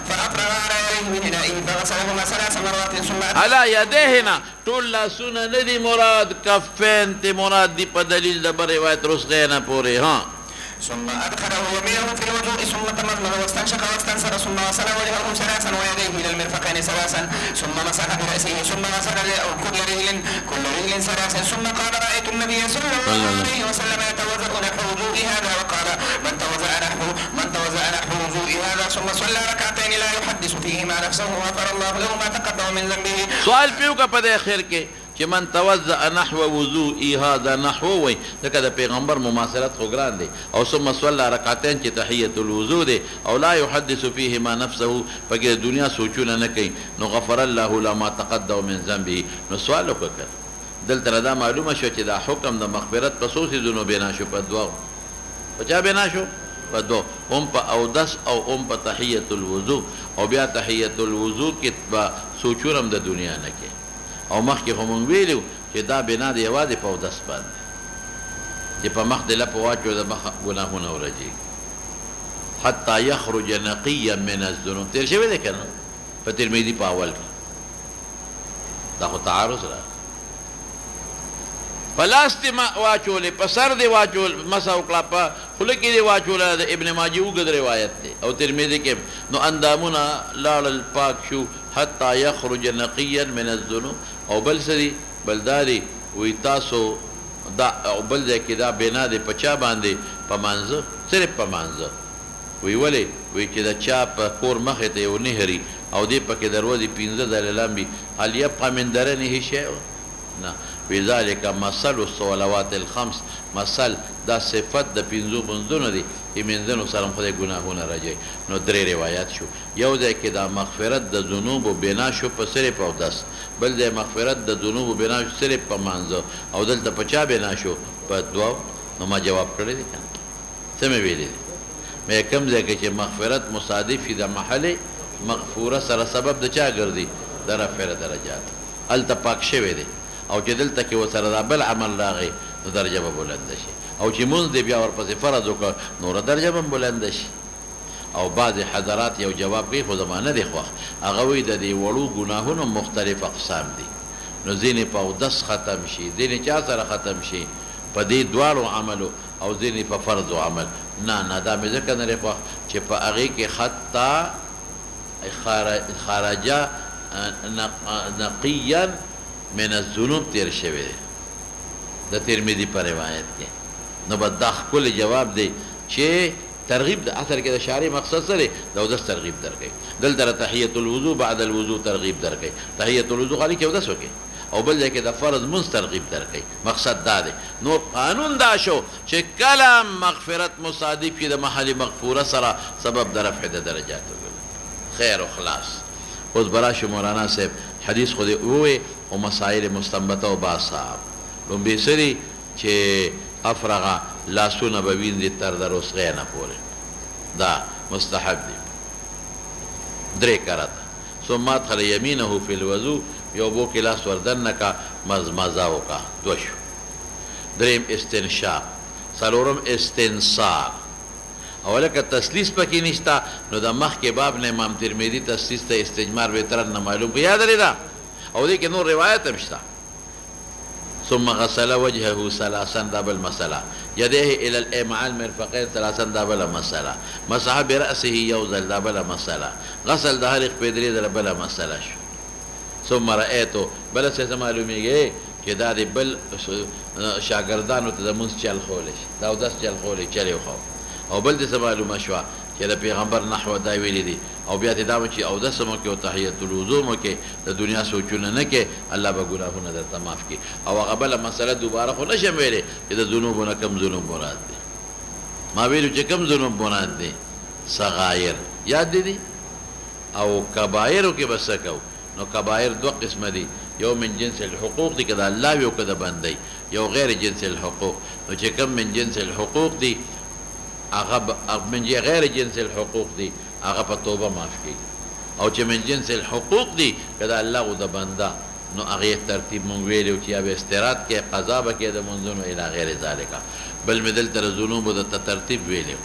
فافرغ على يديه من انائه فغسلهما 3 مرات ثم على يديهنا ټول لاسونه نه دي مراد کفین ته مراد دي په دلیل د روایت رسغه نه پورې ها ثم أدخله يمينه في الوضوء ثم تمضمض واستنشق واستنثر ثم غسل وجهه 3 ويديه إلى المرفقين 3 ثم مسح برأسه ثم غسل كل رجل 3 ثم قال رأيت النبي صلى الله عليه وسلم يتوضأ نحو وضوء هذا وقال من توضأ نحو وضوء هذا ثم صلى ركعتين لا يحدث فيهما نفسه غفر الله له ما تقدم من ذنبه. سؤال پیو کا په اخر کې چې من توضأ نحو وضوء هذا نحو وي ځکه د پیغمبر مماثلت خو ګران دی او ثم صلى رکعتين چې تحیة الوضوء دی او لا يحدث فيهما نفسه پکې د دنیا سوچونه نه کوي نو غفر الله له ما تقدم من ذنبه نو سوال وکړه دلته دا معلومه شو چې دا حکم د مغفرت په څو څیزونو بنا شو په دوه په چا بنا شو په دوه هم په اودس او هم په تحیة الوضوء او بیا تحیة الوضوء کې به سوچونه د دنیا نه کوي او مخکې خو مونږ ویلو چې دا بنا د یوازې په اودس باندې چې په مخ د لپه واچو د مخ ګناهونه ورځي حتی یخرج نقیا من الذنوب تیر شوی دی که نه په ترمذي په اول کې دا خو تعارض را په لاس دې واچولې په سر دې واچول مسح وکړه په خوله کې دې واچوله د ابن ماجه اوږد روایت دی او ترمذي کې نو اندامونه لاړل پاک شو حتی یخرج نقیا من الذنوب او بل سری بلداري وی تاسو دا او بل ځای کې دا بنا دی په چا باندې په مانځه صرف په مانځه وی ولې وی چې د چا په کور مخې ته یو نهري او دې پکې دروازې 15 دلالان وي هل یبقى من درنه شیء نه بذلك مثل الصلوات الخمس مثل دا صفت د 15 منځونو دي چې منځونو سره خدای ګناهونه راځي نو درې روایت شو یو ځای کې دا مغفرت د ذنوب بنا شو په صرف او دس بل ځای مغفرت د ذنوب بنا شو صرف په مانځه او دلته په چا بنا شو په دوه نو ما جواب کړی دی کنه څه مې ویلې مې کوم ځای کې چې مغفرت مصادف د محل مغفوره سره سبب د چا ګرځي د رفع درجات الته پاک شوی دی او چې دلته کې وسره دا بل عمل راغی نو درجه به بلند شي او چې مونځ دی بیا ورپسې فرض وکړه نوره درجه به بلند شي او بعضې حضرات یو جواب کوي خو زما نه دی خوښ هغه وایي د دې وړو ګناهونو مختلف اقسام دي نو ځینې په اودس ختم شي ځینې چا سره ختم شي په دې دواړو عملو او ځینې په فرض عمل نه دا مې ځکه نه دی خوښ چې په هغې کې حتی خارجه نقیا من الذنوب تیر شوی دی د ترمذي په روایت کې نو به دا ښکلی جواب دی چې ترغیب د اثر کې د شارع مقصد سره د اودس ترغیب درکې دلته تحیۃ الوضو بعد الوضو ترغیب درکې تحیۃ الوضو خالي کې اودس وکې او بل ځای کې د فرض منځ ترغیب درکې مقصد دا دی نو قانون دا شو چې کله مغفرت مصادف کې د محل مغفوره سره سبب د رفع د درجات خیر او خلاص اوس براشو مولانا صاحب حدیث خو دې وې او مسائل مستنبطه او باصاب لومبي سری چې افرغه لاسونه به وینځي تر د رسغې نه پورې دا مستحب دی درې کراته ثم ادخل يمينه في الوضوء یو بو کې لاس وردن نکا مزمزه وکا دوشو دریم استنشاق څلورم استنصار او لکه تسلیس پکې نشتا نو د مخ کې باب نه امام ترمذی تسلیس ته استجمار به تر نه معلوم کو یاد لري دا او دې کې نور روایت هم شته ثم غسل وجهه ثلاثا دبل مسألة يديه إلى الإمع المرفقين ثلاثا دبل مسألة مسح برأسه يوزل دبل مسألة غسل دهرق بدري دبل مسألة ثم رأيته بل څه معلومیږي چې دا د بل شاګردانو ته د مونځ چل خولش دا اودس چل خولې چلی خو او بل د څه معلومه شوه چې د پیغمبر نحو دا ویلي دي او بیا ته دا چې اودس مو کې او تحیۃ الوضو مو کې د دنیا سوچونه نه کې الله به ګناهونه درته معاف کړي او هغه بله مسله دوباره خو نشم ویلی چې د ذنوبونه کم ذنوب مراد دي ما ویلو چې کم ذنوب مراد دي صغایر یاد دي او کبایرو کې بس کو نو کبایر دو قسم دي یو من جنس الحقوق دي کده الله یو کده بندي یو غیر جنس الحقوق نو چې کم من جنس الحقوق دي هغه من غیر جنس الحقوق دي هغه په توبه معاف کی او چې من جنس الحقوق دي کده الله او د بندا نو هغه ترتیب مونږ ویلو چې یا به استرات کې قضا به کې د منځونو الی غیر ذالک بل مدل تر ذنوب د ترتیب ویلو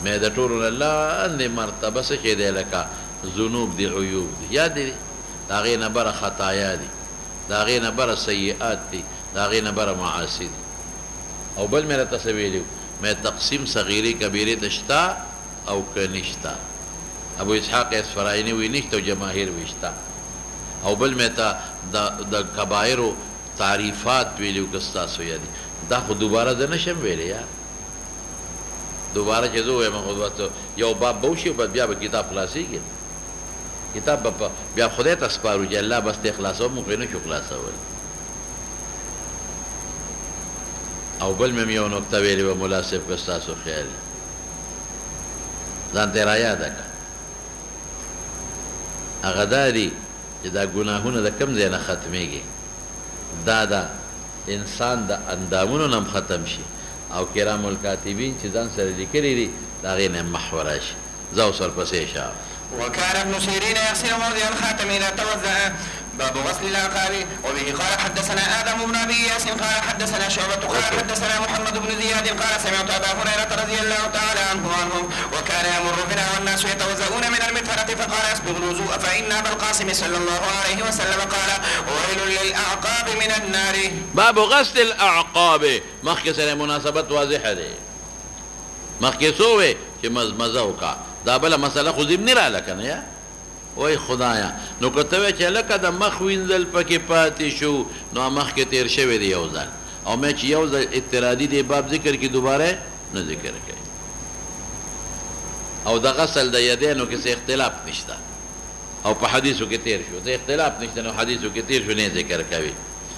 مې د ټول الله ان مرتبه څه کې دی لکه ذنوب دي عیوب دي یاد دي دا غي نه بره خطایا دي دا غي نه بره سیئات دي دا غي نه بره معاصی دي او بل مې تسویلو مې تقسیم صغیری کبیره تشتا او کنيشتا ابو اسحاق اصفرائینی وی نشته او جماهیر وشتا او بل مې ته د کبایرو تعریفات ویلو کستاسو یادي دا خو دوباره د نشم ویلې یا دوباره چې زه وایم خو یو باب بوشي او بیا به کتاب خلاصيږي کتاب بیا خدای ته سپارو چې الله بس ته خلاصو موږ نه شو خلاصول او بل مې یو نقطه ویلې و مناسب کستاسو خیال ځان ته را یاد کړه هغه داري چې دا ګناهونه د کم ځای نه ختمېږي دا انسان د اندامونو نه ختم شي او کرام الکاتبین چې ځان سره لیکلي دي د هغې نه محو راشي زه اوس ورپسې شه وكان ابن سيرين يغسل موضع الخاتم إذا توضأ باب غسل الأعقاب وبه قال حدثنا آدم بن أبي ياس قال حدثنا شعبة قال حدثنا محمد بن زياد قال سمعت أبا هريرة رضي الله تعالى عنهم وكان يمر بنا والناس يتوضؤون من المطهرة فقال اسبغ الوضوء فإن أبا القاسم صلى الله عليه وسلم قال ويل للأعقاب من النار باب غسل الأعقاب مخکې سره مناسبت واضحه دی مخکې سوې چې مزمزه وکړه دا بله مسله خو ضمني راله که نه یا وای خدایا نو که ته وایې چې لکه د مخ وینځل پکې پاتې شو نو مخکې تیر شوی دی یو ځل او مې چې یو ځل اضطرادي دی باب ذکر کړي دوباره نه ذکر کوي او د غسل د یدینو کې څه اختلاف نشته او په حدیثو کې تیر شو د اختلاف نشته نو حدیثو کې تیر شو نه ذکر کوي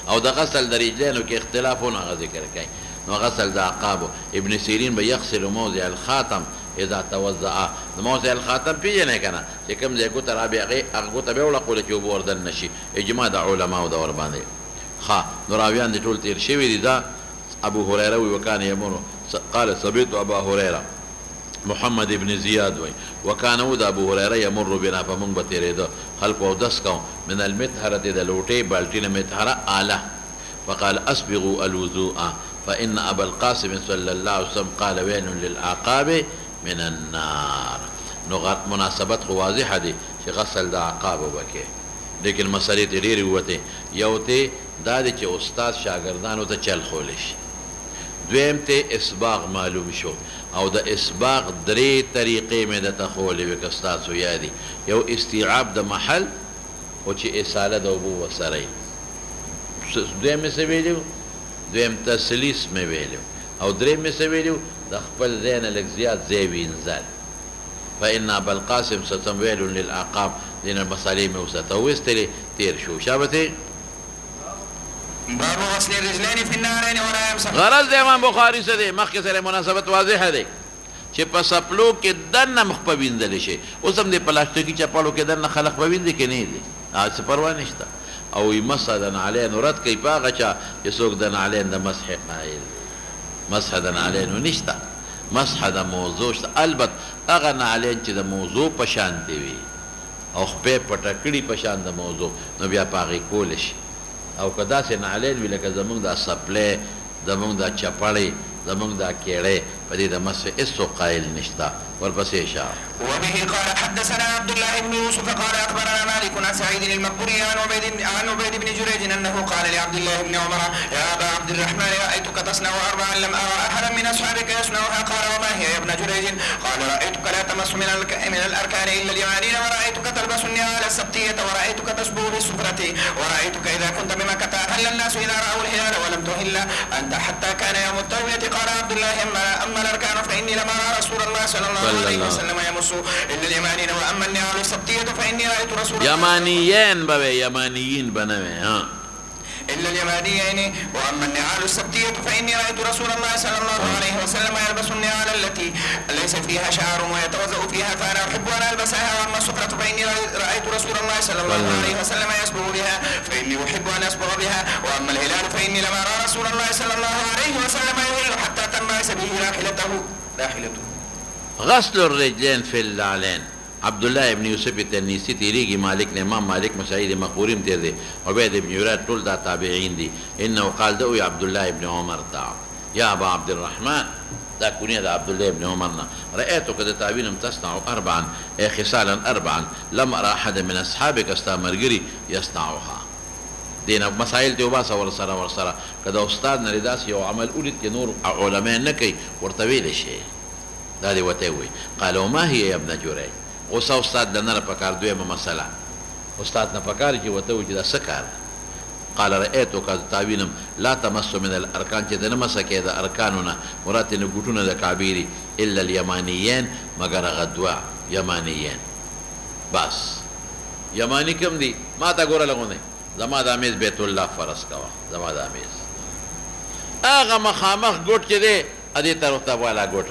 او د غسل د رجلینو کې اختلافونه هغه ذکر کوي نو غسل د عقابو ابن سیرین به یغسل موضع الخاتم اذا توضأ د موضع الخاتم پیژنې کنه چې کوم ځای ګوته رابعه هغه ګوته به وړقول چې اوبه وردن نشي اجماع د علماو د ور باندې ښه نو راویان دي ټول تیر شوي دي دا ابو هريره وی وکانه یمر قال سمعت ابا هريره محمد ابن زياد وي وكان ود ابو هريره يمر بنا فمن بتيريدو خلق ودس کو من المطهره د لوټي بالټینه مطهره اعلی فقال اسبغوا الوضوء فان ابا القاسم صلى الله عليه وسلم قال وين للعقاب من النار نو مناسبت خو واضحه دي چې غسل د عقاب وکي لیکن مسلې ډېرې وته یو ته دا دي چې استاد شاګردانو ته چل خولش دویم ته اسباغ معلوم شو او د اسباغ درې طریقې مې د تخولې وکستاسو یادي یو استیعاب د محل او چې اصاله د ابو وسره دویم څه ویلو دویم تسلیس مې ویلو او دریم مې څه ویلي د خپل ځای نه لږ زیات ځای وینځل فإن أبا القاسم ستمويل للأعقاب دین المسالې مې ورته وویستلې تېر شو شابته باب غسل الرجلين في النارين ولا يمسح غرض د امام بخاري سره دی مخکې سره مناسبت واضحه دی چې په سپلو کې دننه مخ په ویندلی شي اوس هم د پلاستیکي چپاړو کې دننه خلق په ویندي کې نه دي څه پروا نشته او مسح د نعلین رد کوي په هغه چا چې څوک د نعلین د مسح قایل مسح د نعلین نشته مسح د موضوع شته البته هغه نعلین چې د موضوع په شان دی وي او خپې پټه کړي په شان د موضوع نو بیا په هغې کولی شي او که داسې نعلین وي لکه زمونږ دا سپلی زمونږ دا چپړې زمونږ دا کیړې په دې د مسح هېڅوک قایل نشته ورپسې شه وبه قال حدثنا عبد الله بن يوسف قال اخبرنا مالك عن سعيد المقبري عن عبيد بن جريج انه قال لعبد الله بن عمر يا ابا عبد الرحمن رايتك تصنع اربعا لم ارى احدا من اصحابك يصنعها قال وما هي يا ابن جريج قال رايتك لا تمس من الاركان الا اليمانين ورايتك تلبس النعال السبتيه ورايتك تشبه بالسفره ورايتك اذا كنت بمكه هل الناس اذا راوا الهلال ولم تهل انت حتى كان يوم الترويه قال عبد الله اما الاركان فاني لم ارى رسول الله صلى الله عليه وسلم يمس الا اليمانين واما النعال السبتيه فاني رايت رسول الله یمانیین به یمانیین بنوي ها إلا اليمانيين وأما النعال السبتية فإني رأيت رسول الله صلى الله عليه وسلم يلبس النعال التي ليس فيها شعر ويتوضأ فيها فأنا أحب أن ألبسها وأما السفرة فإني رأيت رسول الله صلى الله عليه وسلم يسبغ بها فإني أحب أن أسبغ بها وأما الهلال فإني لم أرى رسول الله صلى الله عليه وسلم يهل حتى تنبعث به راحلته غسل الرجلين في النعلين عبد الله ابن يوسف التنيسي تيريجي مالك امام مالك مسعيد مقبورين تير دي عبيد بن يراد طول دا تابعين دي انه قال دو عبد الله ابن عمر دا يا ابا عبد الرحمن دا كونية دا عبد الله ابن عمرنا رأيتك دا تابعين تصنع اربعا خصالا اربعا لم ارى احد من اصحابك استامرقري يصنعوها دينا مسائل دي وباسا ورسرا كدا استاذنا لداس يو عمل اولد نور علماء نكي ورتويل شيء دا دي وتوي قالوا ما هي يا ابن جريج اوس استاد د نه پکار دویمه مسله استاد نه پکار چې وته وي چې دا څه کار قال رأيتك تعبينم لا تمس من الاركان چې د نه مسکه د ارکانونه مراد نه ګټونه د کعبيري الا اليمانيين مگر غدوا يمانيين بس يماني کوم دي ما تا ګوره لغونه زما د امیز بیت الله فرض کوا زما د امیز هغه مخامخ ګټ چې دی ا دې طرف ته والا ګټ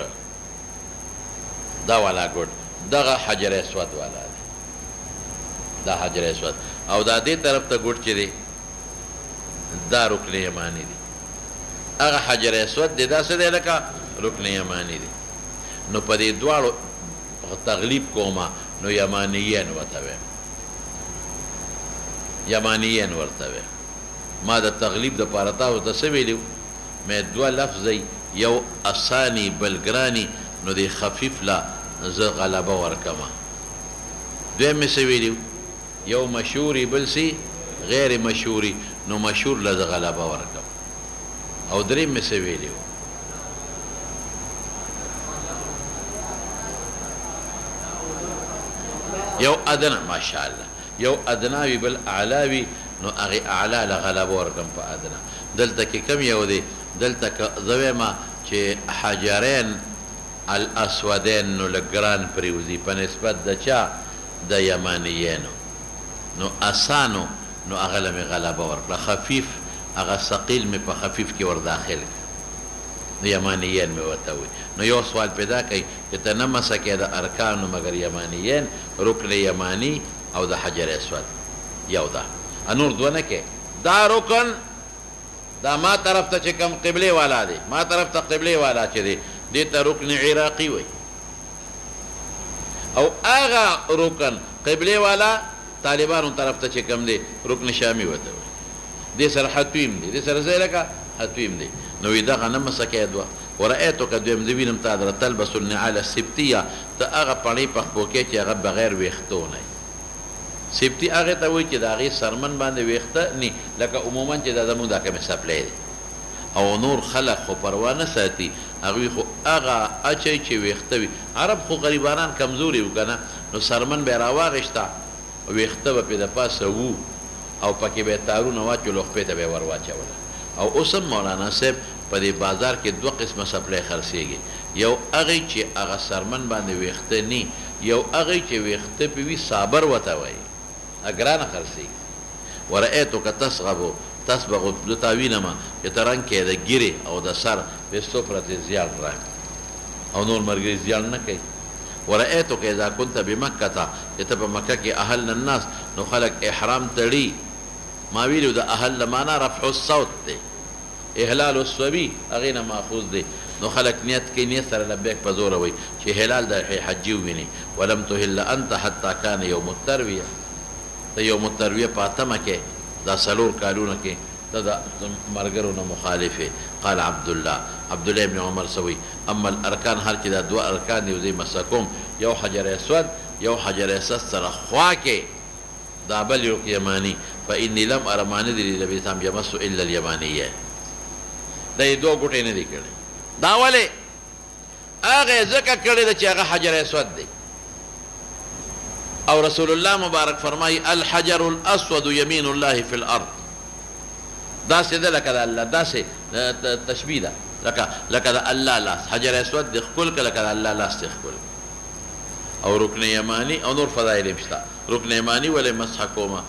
دا والا ګټ دغه حجر اسود والا دی دا حجر اسود او دا دې طرف ته ګوټ چې دی دا رکن یمانی دی هغه حجر اسود دی دا څه دی لکه رکن یمانی دی نو په دې دواړو تغلیب کومه نو یمانیین ورته ویم یمانیین ورته ویم ما د تغلیب دپاره تاسو ته څه ویلي مې دوه لفظی یو اسانی بل ګرانی نو دی خفیف لا زه غلبه ورکمه دویم مې څه ویلي یو مشهوري بل سي غیر مشهوري نو مشهور له زه غلبه ورکم او دریم مې څه ویلي یو ادنا ماشاءالله یو ادناوي بل اعلاوي نو هغې اعلا له غلبه ورکم په ادنا دلته کې کم یو دی دلته که زه وایم چې حجرین الاسودین نو لګران پریوزی په نسبت د چا د یمانیینو نو اسانو نو هغه له مې غلبه ورکړه خفیف هغه ثقیل مې په خفیف کې ور داخل نو یمانیین مې ورته وي نو یو سوال پیدا کوي چې ته نه مسکې د ارکانو مګر یمانیین رکن یمانی او د حجر اسود یو ده نور دوه نه کې دا رکن دا ما طرف ته چې کوم قبلې والا دی ما طرف ته قبلې والا چې دی دې ته رکن عراقي وي او هغه رکن قبلې والا طالبانو طرف ته چې کوم دی رکن شامي ورته وي دې سره حتویم دی دې سره ځای لکه حتویم دی نو وي دغه نه مسکې دوه ورأيتك دویم زه وینم تا در تلبس النعال السبتیه ته هغه پړۍ په خپو کې چې هغه بغیر ویښتو نه سبتي هغه ته وایي چې د هغې سرمن باندې ویښته نه لکه عموما چې دا زموږ دا کومې سپلی دی او نور خلق خو پروا نه ساتي هغوی خو هغه اچوي چې ویښته وي عرب خو غریبانان کمزوري وو که نه نو سرمن به یې راواغېشته ویښته به پې د پاسه وو او پکې به یې تارونه واچولو خپې ته به یې ور واچوله او اوس هم مولانا صاحب په دې بازار کې دوه قسمه سپلای خرڅېږي، یو هغې چې هغه سرمن باندې ویښته نی، یو هغې چې ویښته پې وي صابر ورته وایي، ګرانه خرڅېږي. ورأیتک تصبغ د تا وینمه چې ته رنګ کې د ګیرې او د سر بسفرة زیړ رنګ او نور ملګري زیړ نه کوي. ورأیتک اذا كنت بمکة چې ته په مکه کې اهل الناس نو خلک احرام تړي. ما ویلو د اهل معنا رفع الصوت دی، اهلال الصبي هغې نه ماخوذ دی. نو خلک نیت کوي، نیت سره لبیک په زوره وایي چې هلال د حجي وویني. ولم تهل انت حتی کان یوم الترویه، ته یوم الترویه په اتمه کې دا 4 کالونه کې ته د ملګرو نه مخالف یې. قال عبدالله ابن عمر سوي اما الارکان، هر چې دا 2 ارکان دي زه مسه کوم، یو حجر اسود یو حجر اسود سره خوا کې دا بل یو یمانی، فإني لم أر ما ندري نبي سام يمس إلا اليمانية. دا یې 2 ګوټې نه دي کړي. دا ولې هغه ځکه کړی ده چې هغه حجر اسود دی، او رسول الله مبارک فرمایي الحجر الاسود يمين الله في الارض. داسې ده لکه د الله، داسې تشبیه ده لکه د الله لاس. حجر اسود د ښکل که لکه د الله لاس د ښکل. او رکن یمانی او نور فضایل هم شته. رکن یمانی ولې مسح کومه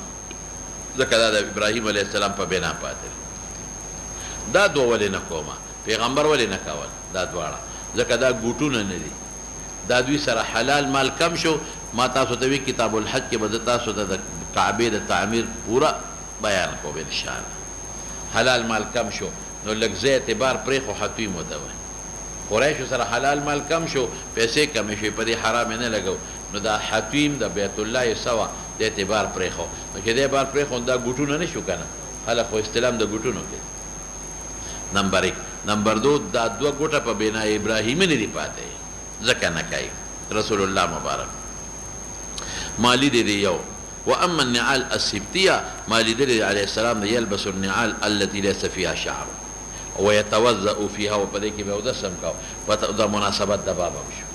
ځکه دا د ابراهیم علیه السلام په بنا پاتې. دا 2 ولې نه کومه، پیغمبر ولې نه کول دا دواړه، ځکه دا ګوټونه نه دي، دا دوی سره حلال مال کم شو. ما تاسو ته وی کتاب الحج کې به د تاسو ته د کعبې د تعمیر پورا بیان کوم انشاءالله. حلال مال کم شو نو لږ ځای اعتبار پرېښو حتویم ورته وایي. قریشو سره حلال مال کم شو، پیسې کمې شوې، په دې حرام نه لګو، نو دا حتویم د بیت الله سوا د اعتبار پرېښو. نو چې د اعتبار پرېښو دا ګوټونه نه شو که نه، خلک خو استلام د ګوټونو کوي. نمبر 1. نمبر 2 دا 2 ګوټه په بنا ابراهیمي نه دي پاتې، ځکه نه کوي رسول الله مبارک. مالی دی یو. واما النعال السبتيه مالی دی علیه السلام یلبس النعال التي ليس فيها شعر ويتوضأ فيها، وپدې کې به اودس هم کاو. دا مناسبت د باب شو.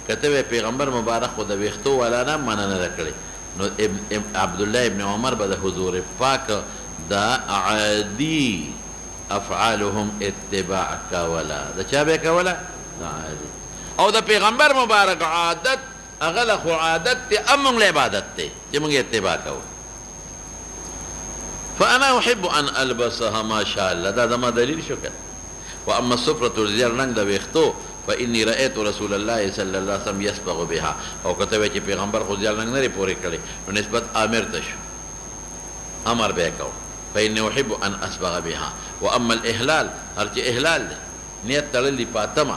کته پیغمبر مبارک خو د ویښتو والا نه مننه نه کړې، نو عبد الله ابن عمر به د حضور پاک دا عادي افعالهم اتباع کولا. د چا به کولا؟ عادي. او د پیغمبر مبارک عادت هغه خو عادت ته امون له عبادت ته چې موږ اتباع کوو. فانا احب ان البسها ما شاء الله، دا زما دلیل شو کړه. واما السفرة الزيار ننګ د ویښتو فاني رايت رسول الله صلى الله عليه وسلم يسبغ بها. او کته چې پیغمبر خو زیار ننګ نه پورې کړي نو نسبت امر ته شو، امر به کو. فاني احب ان اسبغ بها. واما الاهلال، هر چې اهلال دی نیت تړلې پاتمه،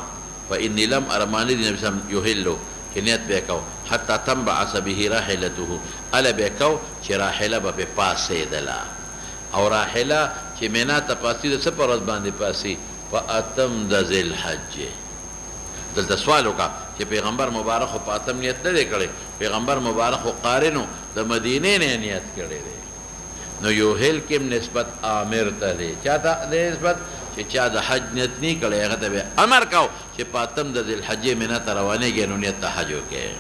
فاني لم ارى ما ندري النبي صلى الله عليه وسلم يهل کې نیت به کو حتی تنبعث به راحلته، الا به کو چې راحله به پاسېدله. او راحله چې مینا ته پاسې د څه په ورځ باندې پاسې؟ په 8 د ذوالحج. دلته سوال وکړه چې پیغمبر مبارک خو په 8 نیت نه دی کړی، پیغمبر مبارک خو قارنو د مدینې نه نیت کړی دی. نو یو هل کې نسبت امر ته دی، چاته د نسبت چې چا د حج نیت نه کړی هغه ته به امر کو چې په 8 د ذوالحج مینا ته روانېږي نو نیت ته حج وکړي.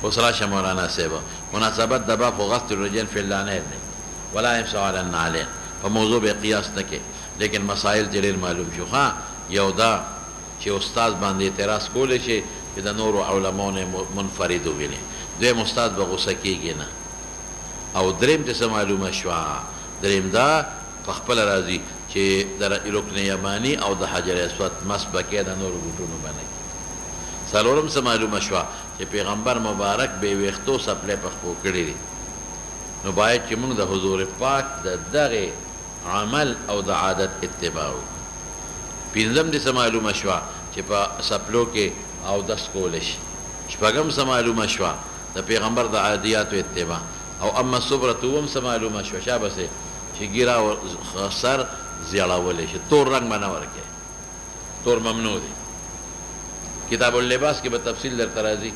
اوس راشه مولانا صاحب، مناسبت د باب غسل الرجال فی اللعنین ولا يمسح على النعلين، په موضوع به قیاس نه کې، لیکن مسائل ډېر معلوم شو. ها یو دا چې استاد باندې اعتراض کولی شي چې د نورو علماو نه منفرد وویني، دویم استاد به غوسه کېږي نه. او دریم ته څه معلومه شوه؟ دریم دا په خپله راځي چې د رکن یمانی او د حجر اسود مس به کې د نورو ګوټونو باندې. څلورم څه معلومه شوه چې پیغمبر مبارک بې ویښتو څپلۍ په خپو کړي دي، نو باید چې موږ د حضور پاک د دغې عمل او د عادت اتباع وکړو. پنځم دې څه معلومه شوه چې په څپلو کې اودس کولی شي. شپږم څه معلومه شوه د پیغمبر د عادیاتو اتباع. او اما صبرة اووم څه معلومه شوه شابسې چې ګیره او سر زیړولی شي، تور رنګ به نه ورکوي، تور ممنوع دی. کتاب اللباس کې به تفصیل درته راځي،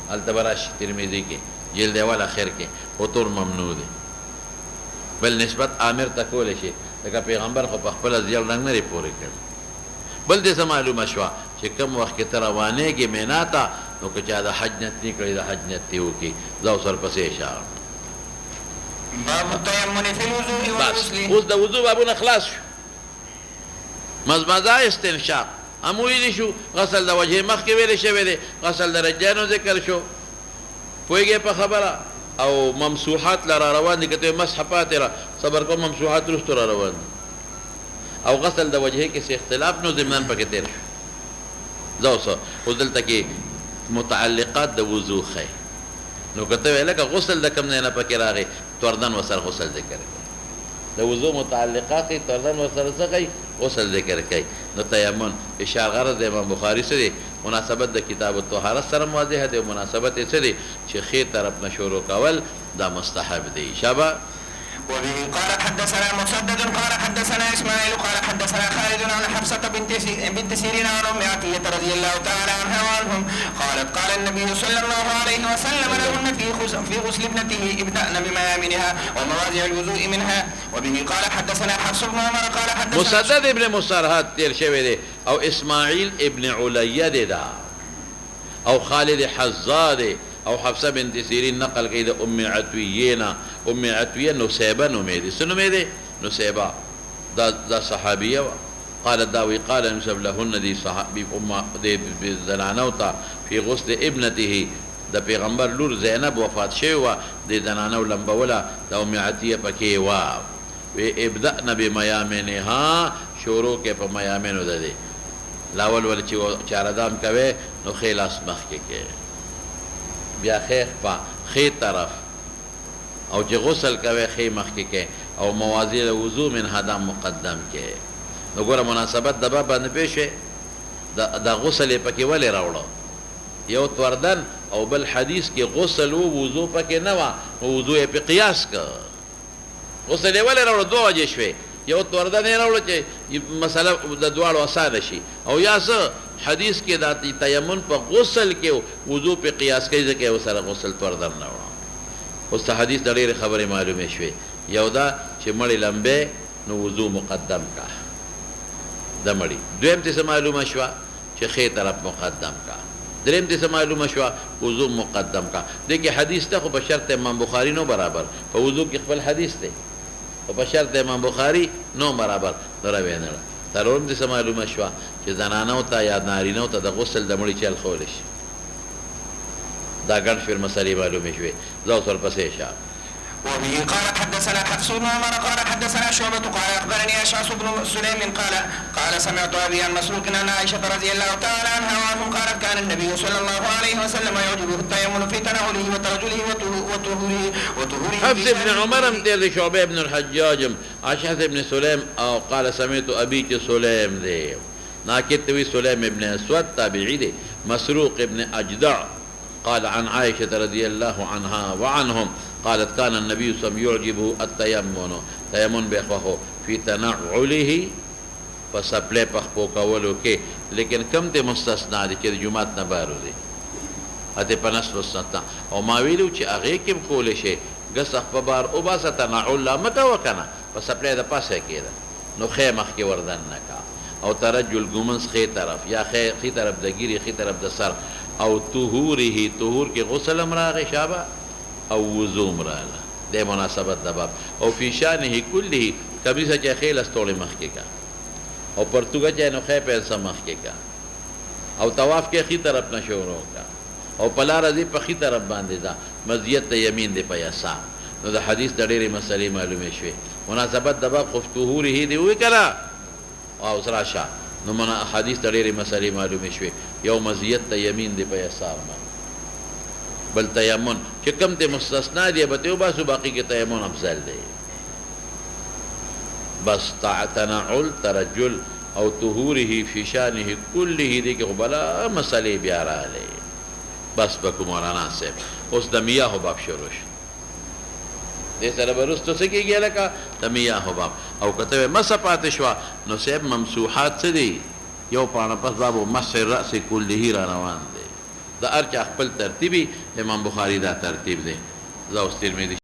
هلته به راشي ترمذي کې جلد اول اخر کې، خو تور ممنوع دی. بل نسبت امر ته کولی شي، لکه پیغمبر خو په خپله زیړ رنګ نه دی پورې کړی. بل دې څه معلومه شوه چې کوم وخت کې ته روانېږې مینا ته، نو که چا د حج نیت نه کړی د حج نیت دې وکړي، ځه ورپسې شه. باب التيمم في الوضوء بس والغسل. اوس د وضو بابونه خلاص شو. مزمزه استنشاق هم ویلی شو، غسل د وجه مخکې ویلی شوی دی، غسل د رجلانو ذکر شو، پوهېږې په خبره. او ممسوحات لا را روان دي، که ته مسح پاتې را صبر کوم، ممسوحات وروستو را روان دي. او غسل د وجهې کې څه اختلاف نو ضمناً پکې تېر شو. زه اوس دلته کې متعلقات د وضو ښیي، نو که ته ویې لکه غسل د کوم ځای نه پکې راغی، توردن ورسره غسل ذکر کوي. د وضو متعلقات یې توردن ورسره څه کوي؟ غسل ذکر کوي. نو تیمم اشاره غرض د امام بخاري څه دی؟ مناسبت د کتاب الطهارت سره واضحه دی، او مناسبت یې څه دی؟ چې ښې طرف نه شروع کول دا مستحب دی. شابه. وبه قال حدثنا مسدد قال حدثنا اسماعيل قال حدثنا خالد عن حفصة بنت سيرين عن ام عطية رضي الله تعالى عنها وعنهم قالت قال النبي صلى الله عليه وسلم لهن في غسل ابنته ابدأن بميامنها ومواضع الوضوء منها. وبه قال حدثنا حفص بن عمر قال حدثنا مسدد ابن مسرهد تیر شوی دی، او اسماعیل ابن علیه دی دا، او خالد حزا دی، او حفصه بنت سیرین نقل کوي د ام عطیه نه. ام عطیه نسیبه نومې دی. څه نومې دی؟ نسیبه. دا صحابیه وه. قالت داوی قال نسب لهن دی صحابي د زنانو ته فی غسل ابنته، د پیغمبر لور زینب وفات شوې وه، د زنانو لمبوله د ام عطیه پکې وه. وی ابدأن بمیامنها، شروع کې په میامنو د دی. لاول ول چې چاردام کوي نو ښی لاس مخکې کوي، بیا خیخ په خی طرف، او چې غسل کوي خی مخکې کوي، او مواضع الوضو منها دا مقدم کوي. نو ګوره مناسبت د باب باندې پېښ شوی، د غسل یې پکې ولې راوړه؟ یو توردن او بل حدیث کې غسل و وضو پکې نه وه، نو وضو یې پې قیاس که. غسل یې ولې راوړه؟ دوه وجې شوې. یو توردن یې راوړه چې مسله د دواړو اسانه شي، او یا څه حدیث کې دا تیمم په غسل کې وضو په قیاس کوي، ځکه یو سره غسل توردن نه وړه. اوس ته حدیث د ډېرې خبرې معلومې شوې. یو دا چې مړی لمبې نو وضو مقدم کا د مړي. دویم ته څه معلومه شوه؟ چې ښې طرف مقدم کا. دریم ته څه معلومه شوه؟ وضو مقدم کا. دې کې حدیث ته خو په شرط امام بخاري نو برابر، په وضو کې خپل حدیث دی، او په شرط امام بخاري نو برابر دروي نه. څلورم ته څه معلومه شوه؟ چې زنانو ته یا نارینو ته د غسل د مړي چل ښولی شي. دا ګڼ شمېر مسلې معلومې شوې. زه اوس ورپسې شه. وبه قال حدثنا حفص بن عمر قال حدثنا شعبة قال اخبرني اشعث بن سليم قال سمعت ابي عن مسروق عن عائشة رضي الله تعالى عنها وعنهم قالت كان النبي صلى الله عليه وسلم يعجبه التيمم في تناوله وترجله وطهوره. حفص بن عمر امتير شعبة بن الحجاج اشعث بن سليم او قال سمعت ابي سليم دي ناكتوي سليم بن اسود تابعي دي مسروق بن اجدع قال عن عائشة رضي الله عنها وعنهم قالت كان النبي صلى الله عليه وسلم يعجبه التيمم تيمم بخوخو في تنعله فسپلے پخپو کولو کې، لیکن کم ته مستثنا دي چې جمعات نه بارو دي اته پنس مستثنا. او ما ویلو چې هغه کې کولې شي غسخ په بار او باسه تنعل لا مکه وکنه فسپلے د پاسه کېده نو خې مخ کې وردن نکا. او ترجل ګمنس خې طرف یا خې طرف د ګيري خې طرف د سر، او طهوره طهور کې غسل امراغه شابه او وضو مراله د مناسبت د باب. او فی شانه کله کمیسه چې خیل استول مخ کې کا، او پرتګه چې نو خې په سم مخ کې کا، او طواف کې خې طرف نه شروع کا، او پلا رضی په خې طرف باندې دا مزیت یمین دی په یسا. نو د حدیث د ډېرې مسلې معلومې شوې. مناسبت د باب خو طهوره دی وی کړه او سره شا. نو منا حدیث د ډېرې مسلې معلومې شوې. یو مزیت یمین دی په یسار باندې، بل تیمم چې کم ته مستثنا دی به ته وباسو، باقي کې تیمم افضل دی. بس تنعل ترجل او طهوره فی شانه کله دی کې بلا مسلې بیا راغلي. بس بکو مولانا صاحب اوس د میاه باب شروع شو. دې سره برستو څه کېږي لکه د میاه باب. او کته مسه پاتې شو نو صاحب ممسوحات څه دي؟ یو پاڼه پس بابو مسح الرأس کله را روان دی. دا ارچ خپل ترتیبی امام بخاری دا ترتیب دی. زه اوس ترمذی